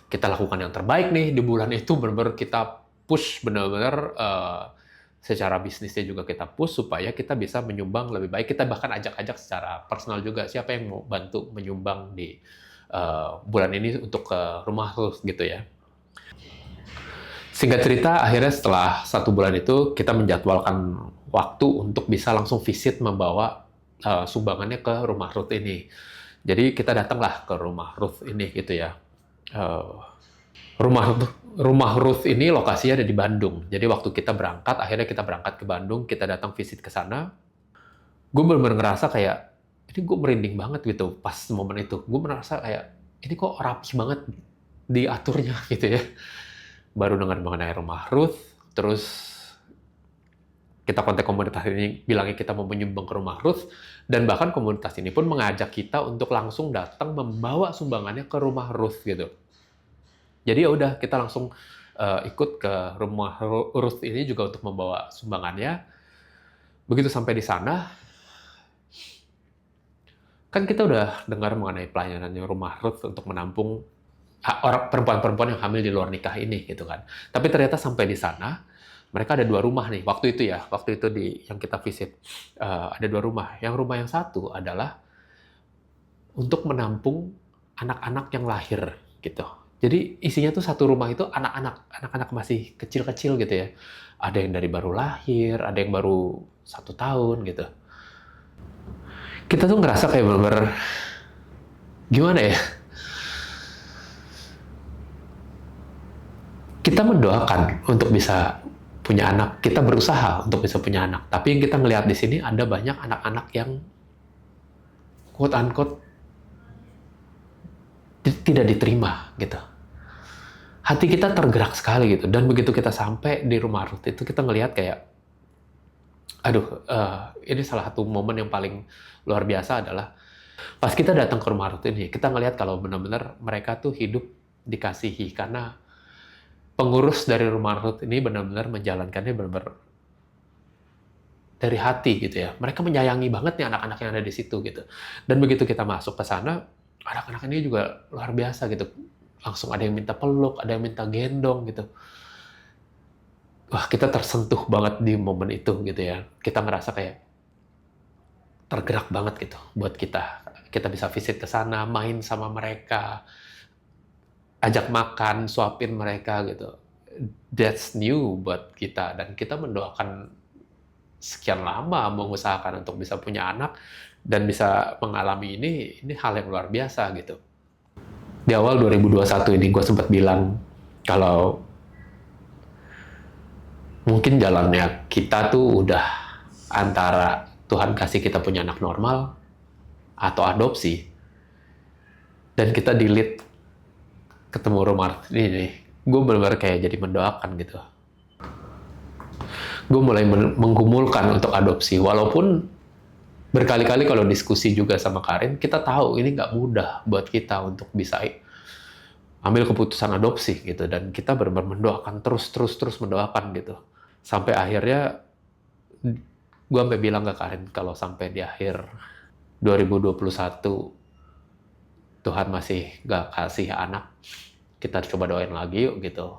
kita lakukan yang terbaik nih di bulan itu, benar-benar kita push benar-benar secara bisnisnya juga kita push supaya kita bisa menyumbang lebih baik. Kita bahkan ajak-ajak secara personal juga, siapa yang mau bantu menyumbang di bulan ini untuk ke rumah Ruth gitu ya. Singkat cerita, akhirnya setelah 1 bulan itu kita menjadwalkan waktu untuk bisa langsung visit membawa sumbangannya ke rumah Ruth ini. Jadi kita datanglah ke rumah Ruth ini gitu ya. Rumah Ruth ini lokasinya ada di Bandung. Jadi waktu kita berangkat, akhirnya kita berangkat ke Bandung, kita datang visit ke sana. Gue benar-benar ngerasa kayak, ini gue merinding banget gitu pas momen itu. Gue merasa kayak, ini kok rapi banget diaturnya gitu ya. Baru dengar mengenai rumah Ruth, terus kita kontak komunitas ini, bilangnya kita mau menyumbang ke rumah Ruth, dan bahkan komunitas ini pun mengajak kita untuk langsung datang membawa sumbangannya ke rumah Ruth gitu. Jadi ya udah, kita langsung ikut ke rumah Ruth ini juga untuk membawa sumbangannya. Begitu sampai di sana, kan kita udah dengar mengenai pelayanannya rumah Ruth untuk menampung orang perempuan-perempuan yang hamil di luar nikah ini gitu kan. Tapi ternyata sampai di sana, mereka ada 2 rumah nih. Waktu itu yang kita visit, ada 2 rumah. Yang rumah yang satu adalah untuk menampung anak-anak yang lahir gitu. Jadi isinya tuh satu rumah itu anak-anak masih kecil-kecil gitu ya. Ada yang dari baru lahir, ada yang baru 1 tahun gitu. Kita tuh ngerasa kayak bener-bener gimana ya? Kita mendoakan untuk bisa punya anak, kita berusaha untuk bisa punya anak. Tapi yang kita ngelihat di sini ada banyak anak-anak yang quote unquote tidak diterima gitu. Hati kita tergerak sekali gitu. Dan begitu kita sampai di rumah Ruth itu, kita ngelihat kayak, aduh, ini salah satu momen yang paling luar biasa adalah pas kita datang ke rumah Ruth ini, kita ngelihat kalau benar-benar mereka tuh hidup dikasihi, karena pengurus dari rumah Ruth ini benar-benar menjalankannya benar-benar dari hati gitu ya. Mereka menyayangi banget nih anak-anak yang ada di situ gitu. Dan begitu kita masuk ke sana, anak-anak ini juga luar biasa gitu. Langsung ada yang minta peluk, ada yang minta gendong gitu. Wah, kita tersentuh banget di momen itu gitu ya. Kita ngerasa kayak tergerak banget gitu buat kita. Kita bisa visit ke sana, main sama mereka, ajak makan, suapin mereka gitu. That's new buat kita, dan kita mendoakan sekian lama mengusahakan untuk bisa punya anak dan bisa mengalami ini hal yang luar biasa gitu. Di awal 2021 ini gue sempat bilang kalau mungkin jalannya kita tuh udah antara Tuhan kasih kita punya anak normal atau adopsi, dan kita delete ketemu rumah ini. Gue benar-benar kayak jadi mendoakan gitu. Gue mulai menggumulkan untuk adopsi, walaupun berkali-kali kalau diskusi juga sama Karin, kita tahu ini nggak mudah buat kita untuk bisa ambil keputusan adopsi gitu, dan kita benar-benar mendoakan terus mendoakan gitu, sampai akhirnya gue sampai bilang ke Karin kalau sampai di akhir 2021 Tuhan masih nggak kasih anak, kita coba doain lagi yuk gitu.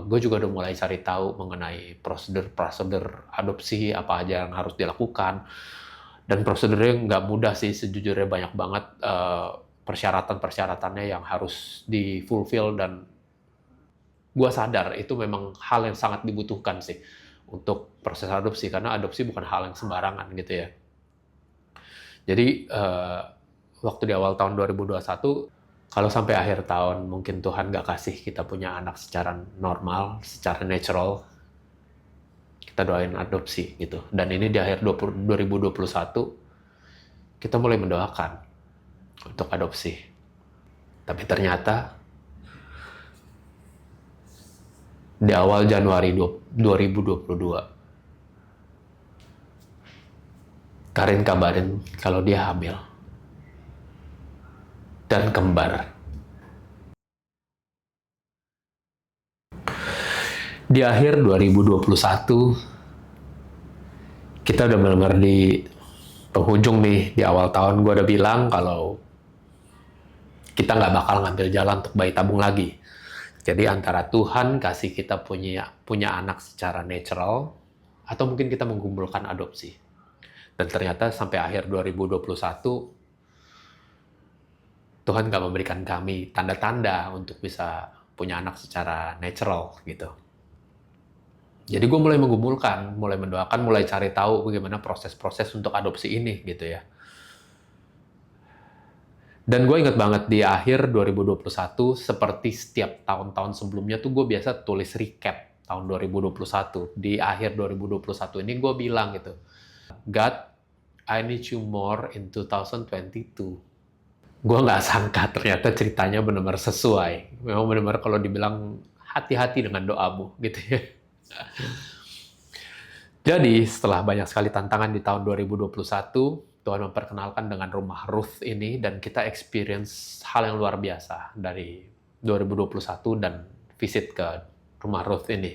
gue juga udah mulai cari tahu mengenai prosedur adopsi, apa aja yang harus dilakukan. Dan prosedurnya nggak mudah sih, sejujurnya banyak banget persyaratan-persyaratannya yang harus di-fulfill, dan gue sadar itu memang hal yang sangat dibutuhkan sih untuk proses adopsi, karena adopsi bukan hal yang sembarangan gitu ya. Jadi waktu di awal tahun 2021, kalau sampai akhir tahun mungkin Tuhan nggak kasih kita punya anak secara normal, secara natural, kita doain adopsi gitu. Dan ini di akhir 2021, kita mulai mendoakan untuk adopsi. Tapi ternyata di awal Januari 2022, Karin kabarin kalau dia hamil. Dan kembar. Di akhir 2021, kita udah benar-benar di penghujung nih. Di awal tahun gue udah bilang kalau kita nggak bakal ngambil jalan untuk bayi tabung lagi. Jadi antara Tuhan kasih kita punya anak secara natural, atau mungkin kita mengumpulkan adopsi. Dan ternyata sampai akhir 2021, Tuhan nggak memberikan kami tanda-tanda untuk bisa punya anak secara natural gitu. Jadi gue mulai menggumulkan, mulai mendoakan, mulai cari tahu bagaimana proses-proses untuk adopsi ini gitu ya. Dan gue inget banget di akhir 2021, seperti setiap tahun-tahun sebelumnya tuh gue biasa tulis recap tahun 2021. Di akhir 2021 ini gue bilang gitu, God, I need you more in 2022. Gue nggak sangka ternyata ceritanya benar-benar sesuai. Memang benar-benar kalau dibilang hati-hati dengan doamu gitu ya. Jadi setelah banyak sekali tantangan di tahun 2021, Tuhan memperkenalkan dengan rumah Ruth ini, dan kita experience hal yang luar biasa dari 2021 dan visit ke rumah Ruth ini.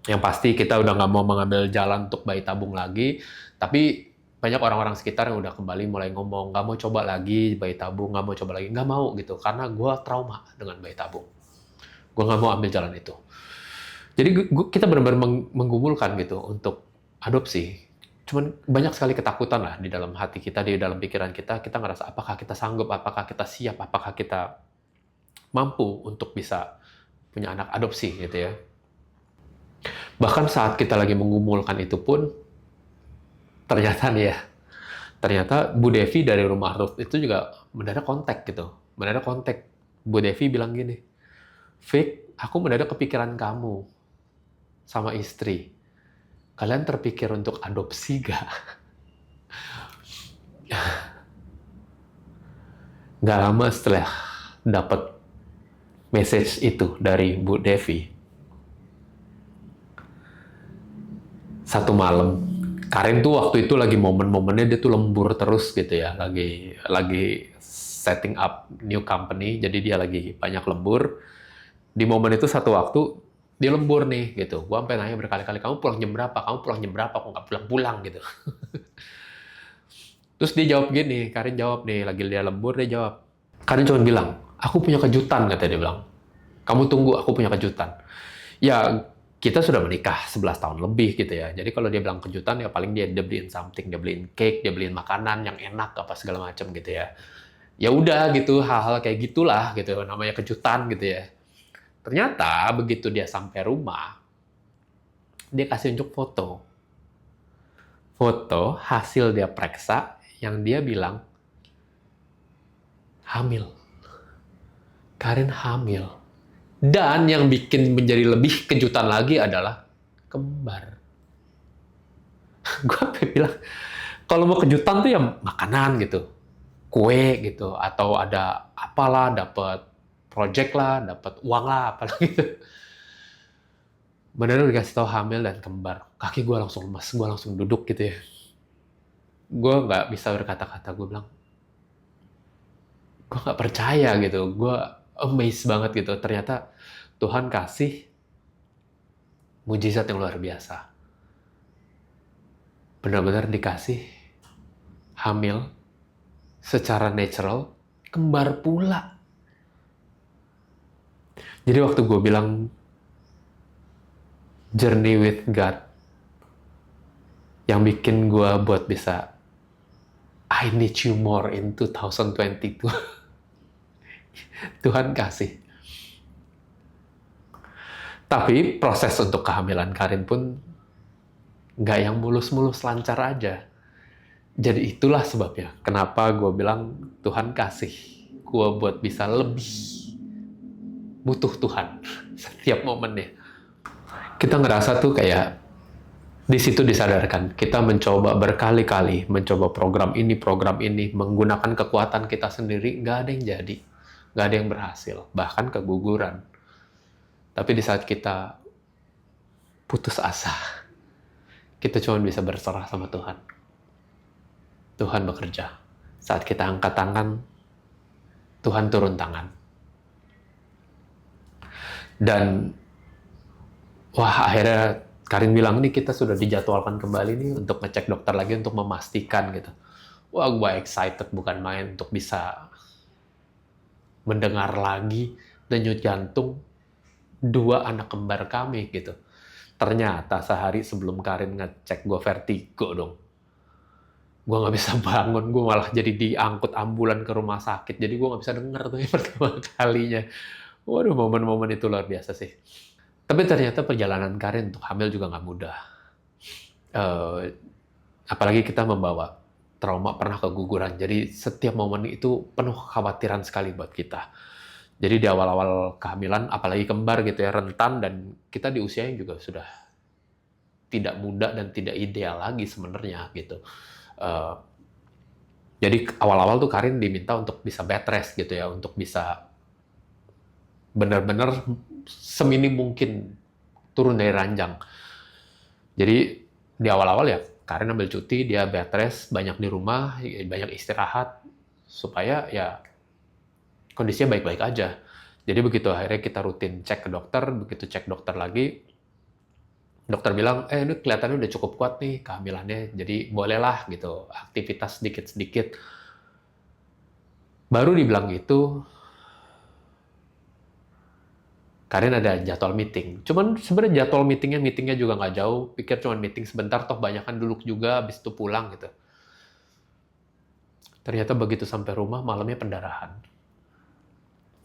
Yang pasti kita udah nggak mau mengambil jalan untuk bayi tabung lagi, tapi banyak orang-orang sekitar yang udah kembali mulai ngomong, nggak mau coba lagi bayi tabung, nggak mau coba lagi, nggak mau gitu, karena gue trauma dengan bayi tabung. Gue nggak mau ambil jalan itu. Jadi kita benar-benar menggumulkan gitu untuk adopsi. Cuman banyak sekali ketakutan lah di dalam hati kita, di dalam pikiran kita. Kita ngerasa apakah kita sanggup, apakah kita siap, apakah kita mampu untuk bisa punya anak adopsi gitu ya. Bahkan saat kita lagi menggumulkan itu pun, ternyata nih ya, ternyata Bu Devi dari rumah Ruth itu juga mendadak kontak gitu. Mendadak kontak. Bu Devi bilang gini, Vic, aku mendadak kepikiran kamu sama istri. Kalian terpikir untuk adopsi gak? Gak lama setelah dapat message itu dari Bu Devi, satu malam, Karin tuh waktu itu lagi momen-momennya dia tuh lembur terus gitu ya, lagi setting up new company, jadi dia lagi banyak lembur. Di momen itu satu waktu dia lembur nih gitu, gua sampai nanya berkali-kali, kamu pulang jam berapa? Kamu pulang jam berapa? Kok nggak pulang-pulang gitu? Terus dia jawab gini, Karin jawab nih, lagi dia lembur, dia jawab, Karin cuma bilang, aku punya kejutan, kata dia bilang. Kamu tunggu, aku punya kejutan. Ya, kita sudah menikah 11 tahun lebih gitu ya. Jadi kalau dia bilang kejutan, ya paling dia beliin something, dia beliin cake, dia beliin makanan yang enak, apa segala macam gitu ya. Ya udah gitu, hal-hal kayak gitulah gitu, namanya kejutan gitu ya. Ternyata begitu dia sampai rumah, dia kasih unjuk foto. Foto hasil dia periksa yang dia bilang hamil. Karin hamil. Dan yang bikin menjadi lebih kejutan lagi adalah kembar. Gue bilang, kalau mau kejutan tuh ya makanan gitu, kue gitu, atau ada apalah, dapat project lah, dapat uang lah, apalah gitu. Benar dikasih tahu hamil dan kembar, kaki gue langsung lemas, gue langsung duduk gitu ya. Gue nggak bisa berkata-kata, gue bilang, gue nggak percaya gitu, gue amazed banget gitu. Ternyata Tuhan kasih mujizat yang luar biasa. Benar-benar dikasih hamil secara natural, kembar pula. Jadi waktu gue bilang journey with God, yang bikin gue buat bisa I need you more in 2022. Tuhan kasih. Tapi proses untuk kehamilan Karin pun nggak yang mulus-mulus lancar aja. Jadi itulah sebabnya kenapa gue bilang Tuhan kasih gue buat bisa lebih butuh Tuhan setiap momennya. Kita ngerasa tuh kayak di situ disadarkan kita mencoba berkali-kali mencoba program ini menggunakan kekuatan kita sendiri, nggak ada yang jadi, nggak ada yang berhasil, bahkan keguguran. Tapi di saat kita putus asa, kita cuma bisa berserah sama Tuhan. Tuhan bekerja. Saat kita angkat tangan, Tuhan turun tangan. Dan wah, akhirnya Karin bilang, nih kita sudah dijadwalkan kembali nih untuk ngecek dokter lagi untuk memastikan gitu. Wah, gue excited bukan main untuk bisa mendengar lagi denyut jantung 2 anak kembar kami gitu. Ternyata sehari sebelum Karin ngecek, gue vertigo dong. Gue nggak bisa bangun, gue malah jadi diangkut ambulan ke rumah sakit. Jadi gue nggak bisa denger tuh yang pertama kalinya. Waduh, momen-momen itu luar biasa sih. Tapi ternyata perjalanan Karin untuk hamil juga nggak mudah. Apalagi kita membawa trauma pernah keguguran. Jadi setiap momen itu penuh kekhawatiran sekali buat kita. Jadi di awal-awal kehamilan, apalagi kembar gitu ya, rentan, dan kita di usia yang juga sudah tidak muda dan tidak ideal lagi sebenarnya gitu. Jadi awal-awal tuh Karin diminta untuk bisa bed rest gitu ya, untuk bisa benar-benar seminim mungkin turun dari ranjang. Jadi di awal-awal ya Karin ambil cuti, dia bed rest, banyak di rumah, banyak istirahat, supaya ya kondisinya baik-baik aja. Jadi begitu akhirnya kita rutin cek ke dokter, begitu cek dokter lagi, dokter bilang, ini kelihatannya udah cukup kuat nih kehamilannya, jadi bolehlah gitu, aktivitas sedikit-sedikit. Baru dibilang gitu, Karin ada jadwal meeting. Cuman sebenarnya jadwal meetingnya juga nggak jauh, pikir cuman meeting sebentar, toh banyakan duduk juga, habis itu pulang gitu. Ternyata begitu sampai rumah, malamnya pendarahan.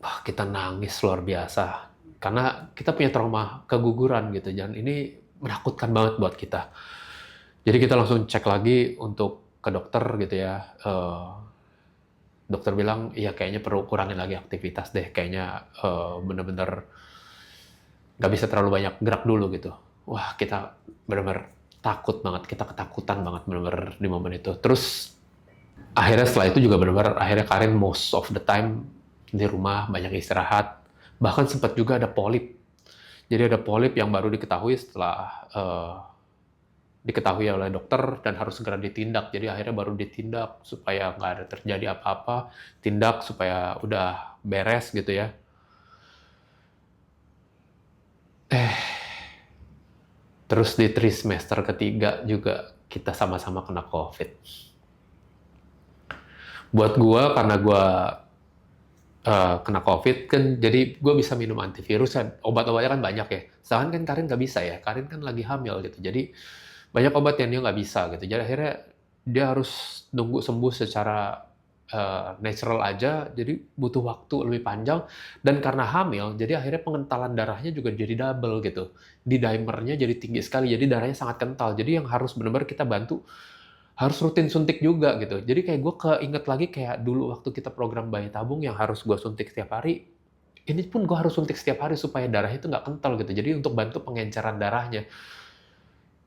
Wah, kita nangis luar biasa. Karena kita punya trauma keguguran gitu, dan ini menakutkan banget buat kita. Jadi kita langsung cek lagi untuk ke dokter gitu ya. Dokter bilang, iya kayaknya perlu kurangin lagi aktivitas deh. Kayaknya bener-bener nggak bisa terlalu banyak gerak dulu gitu. Wah, kita bener-bener takut banget. Kita ketakutan banget bener-bener di momen itu. Terus akhirnya setelah itu juga bener-bener, akhirnya Karin most of the time di rumah, banyak istirahat. Bahkan sempat juga ada polip. Jadi ada polip yang baru diketahui setelah diketahui oleh dokter dan harus segera ditindak. Jadi akhirnya baru ditindak supaya nggak ada terjadi apa-apa. Tindak supaya udah beres gitu ya. Terus di trimester ketiga juga kita sama-sama kena COVID. Buat gue, karena gue kena COVID kan, jadi gue bisa minum antivirus, obat-obatnya kan banyak ya. Sedangkan kan Karin nggak bisa ya, Karin kan lagi hamil gitu. Jadi banyak obat yang dia nggak bisa gitu. Jadi akhirnya dia harus nunggu sembuh secara natural aja, jadi butuh waktu lebih panjang. Dan karena hamil, jadi akhirnya pengentalan darahnya juga jadi double gitu. Di dimernya jadi tinggi sekali, jadi darahnya sangat kental. Jadi yang harus benar-benar kita bantu, harus rutin suntik juga gitu. Jadi kayak gue keinget lagi kayak dulu waktu kita program bayi tabung yang harus gue suntik setiap hari. Ini pun gue harus suntik setiap hari supaya darahnya itu nggak kental gitu. Jadi untuk bantu pengenceran darahnya.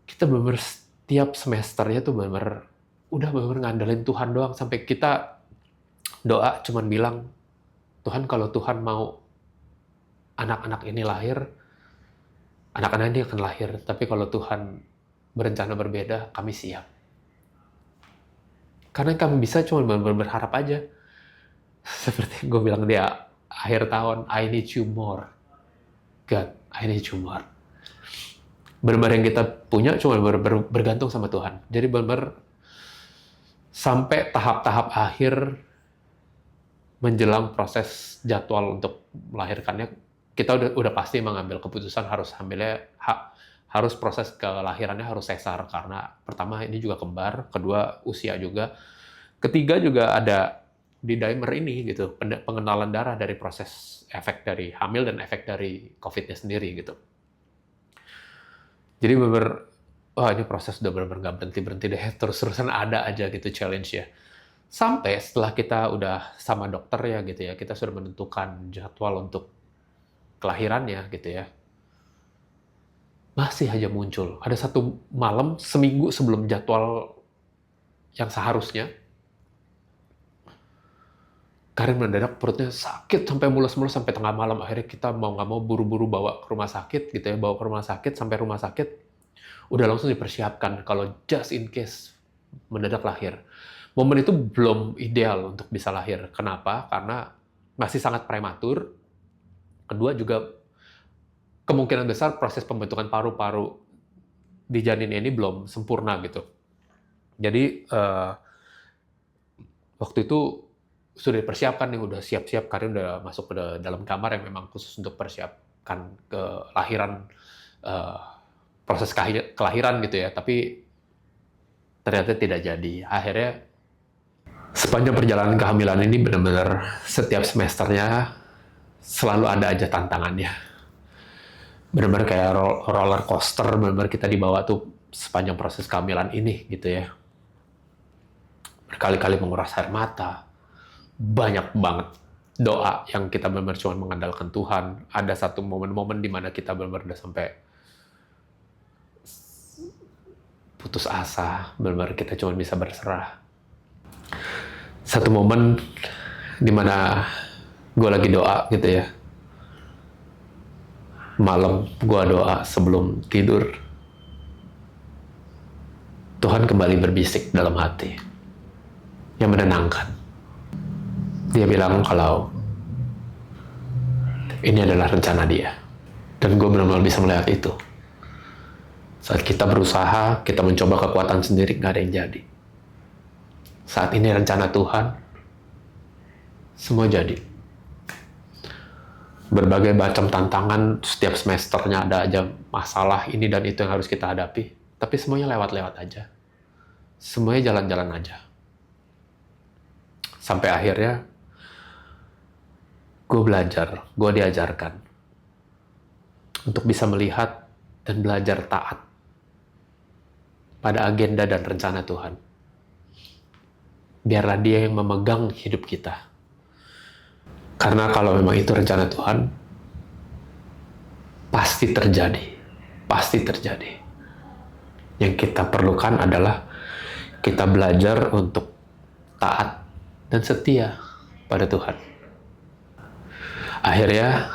Kita bener-bener setiap semesternya tuh bener-bener udah bener-bener ngandelin Tuhan doang. Sampai kita doa cuman bilang, Tuhan kalau Tuhan mau anak-anak ini lahir, anak-anak ini akan lahir. Tapi kalau Tuhan berencana berbeda, kami siap. Karena kami bisa cuma berharap aja. Seperti gue bilang di akhir tahun, I need you more. God, I need you more. Benar-benar yang kita punya cuma bergantung sama Tuhan. Jadi benar-benar sampai tahap-tahap akhir menjelang proses jadwal untuk melahirkannya, kita udah pasti mengambil keputusan harus proses kelahirannya harus sesar, karena pertama ini juga kembar, kedua usia juga, ketiga juga ada di dimer ini gitu, pengenalan darah dari proses efek dari hamil dan efek dari COVID-nya sendiri gitu. Jadi bener, wah ini proses udah bener-bener nggak berhenti-berhenti deh, terus-terusan ada aja gitu challenge ya. Sampai setelah kita udah sama dokter ya gitu ya, kita sudah menentukan jadwal untuk kelahirannya gitu ya, masih aja muncul. Ada satu malam, seminggu sebelum jadwal yang seharusnya, Karin mendadak perutnya sakit sampai mules-mules sampai tengah malam. Akhirnya kita mau nggak mau buru-buru bawa ke rumah sakit gitu ya, bawa ke rumah sakit, sampai rumah sakit udah langsung dipersiapkan kalau just in case mendadak lahir. Momen itu belum ideal untuk bisa lahir. Kenapa? Karena masih sangat prematur. Kedua juga kemungkinan besar proses pembentukan paru-paru di janin ini belum sempurna gitu. Jadi waktu itu sudah dipersiapkan nih, udah siap-siap, Karin udah masuk ke dalam kamar yang memang khusus untuk persiapkan kelahiran, proses kelahiran gitu ya, tapi ternyata tidak jadi. Akhirnya sepanjang perjalanan kehamilan ini benar-benar setiap semesternya selalu ada aja tantangannya. Benar-benar kayak roller coaster, benar-benar kita dibawa tuh sepanjang proses kehamilan ini gitu ya. Berkali-kali menguras air mata, banyak banget doa yang kita benar-benar cuma mengandalkan Tuhan. Ada satu momen-momen di mana kita benar-benar udah sampai putus asa, benar-benar kita cuma bisa berserah. Satu momen di mana gue lagi doa gitu ya, malam gue doa sebelum tidur, Tuhan kembali berbisik dalam hati yang menenangkan. Dia bilang kalau ini adalah rencana dia. Dan gue benar-benar bisa melihat itu. Saat kita berusaha, kita mencoba kekuatan sendiri, nggak ada yang jadi. Saat ini rencana Tuhan, semua jadi. Berbagai macam tantangan, setiap semesternya ada aja masalah ini dan itu yang harus kita hadapi. Tapi semuanya lewat-lewat aja. Semuanya jalan-jalan aja. Sampai akhirnya, gue belajar, gue diajarkan untuk bisa melihat dan belajar taat pada agenda dan rencana Tuhan. Biarlah Dia yang memegang hidup kita. Karena kalau memang itu rencana Tuhan, pasti terjadi. Pasti terjadi. Yang kita perlukan adalah kita belajar untuk taat dan setia pada Tuhan. Akhirnya,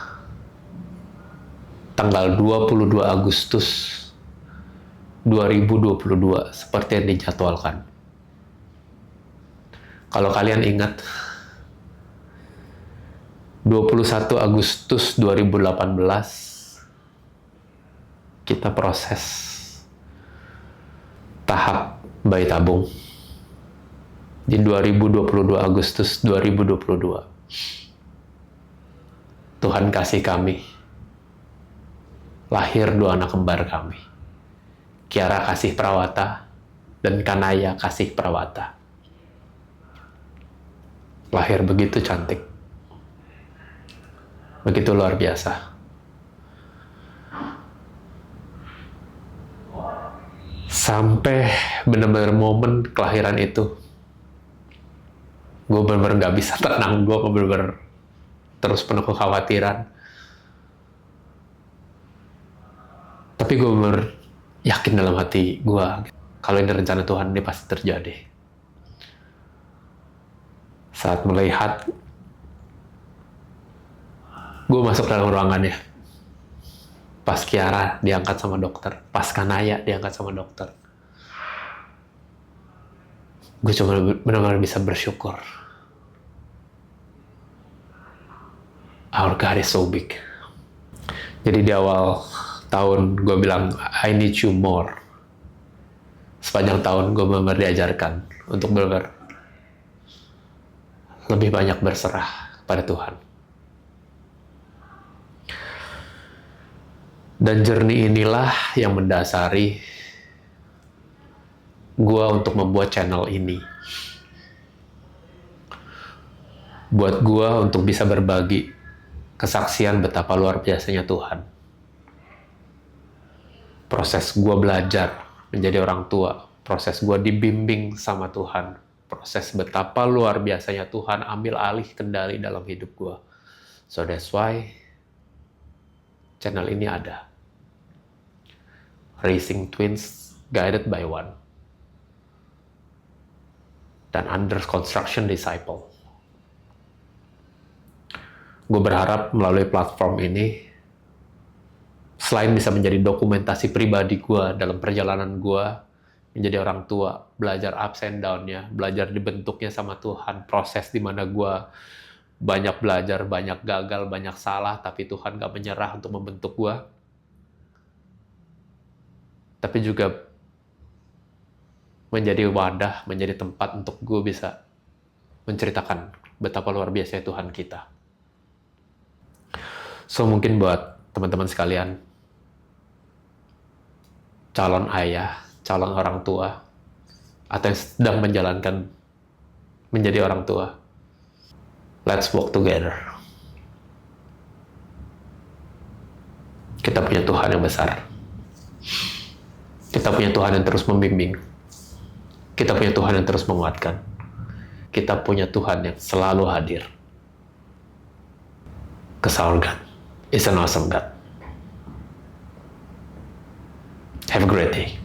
tanggal 22 Agustus 2022, seperti yang dijadwalkan. Kalau kalian ingat, 21 Agustus 2018, kita proses tahap bayi tabung. Di 2022 Agustus 2022. Tuhan kasih kami lahir 2 anak kembar kami. Kiara kasih Prawata dan Kanaya kasih Prawata. Lahir begitu cantik. Begitu luar biasa. Sampai benar-benar momen kelahiran itu, gue benar-benar gak bisa tenang. Gue benar-benar terus penuh kekhawatiran. Tapi gue bener yakin dalam hati gue, kalau ini rencana Tuhan, ini pasti terjadi. Saat melihat, gue masuk dalam ruangannya. Pas Kiara diangkat sama dokter, pas Kanaya diangkat sama dokter. Gue cuma benar-benar bisa bersyukur. Our God is so big. Jadi di awal tahun gue bilang, I need you more. Sepanjang tahun gue benar-benar diajarkan untuk benar-benar lebih banyak berserah pada Tuhan. Dan journey inilah yang mendasari gue untuk membuat channel ini. Buat gue untuk bisa berbagi kesaksian betapa luar biasanya Tuhan. Proses gue belajar menjadi orang tua, proses gue dibimbing sama Tuhan, proses betapa luar biasanya Tuhan ambil alih kendali dalam hidup gue. So that's why channel ini ada. Raising Twins Guided by One. Dan Under Construction Disciple. Gue berharap melalui platform ini, selain bisa menjadi dokumentasi pribadi gue dalam perjalanan gue menjadi orang tua, belajar ups and down-nya, belajar dibentuknya sama Tuhan, proses di mana gue banyak belajar, banyak gagal, banyak salah, tapi Tuhan gak menyerah untuk membentuk gue. Tapi juga menjadi wadah, menjadi tempat untuk gue bisa menceritakan betapa luar biasa Tuhan kita. So mungkin buat teman-teman sekalian, calon ayah, calon orang tua, atau yang sedang menjalankan menjadi orang tua, let's walk together. Kita punya Tuhan yang besar. Kita punya Tuhan yang terus membimbing. Kita punya Tuhan yang terus menguatkan. Kita punya Tuhan yang selalu hadir. Because our God is an awesome God. Have a great day.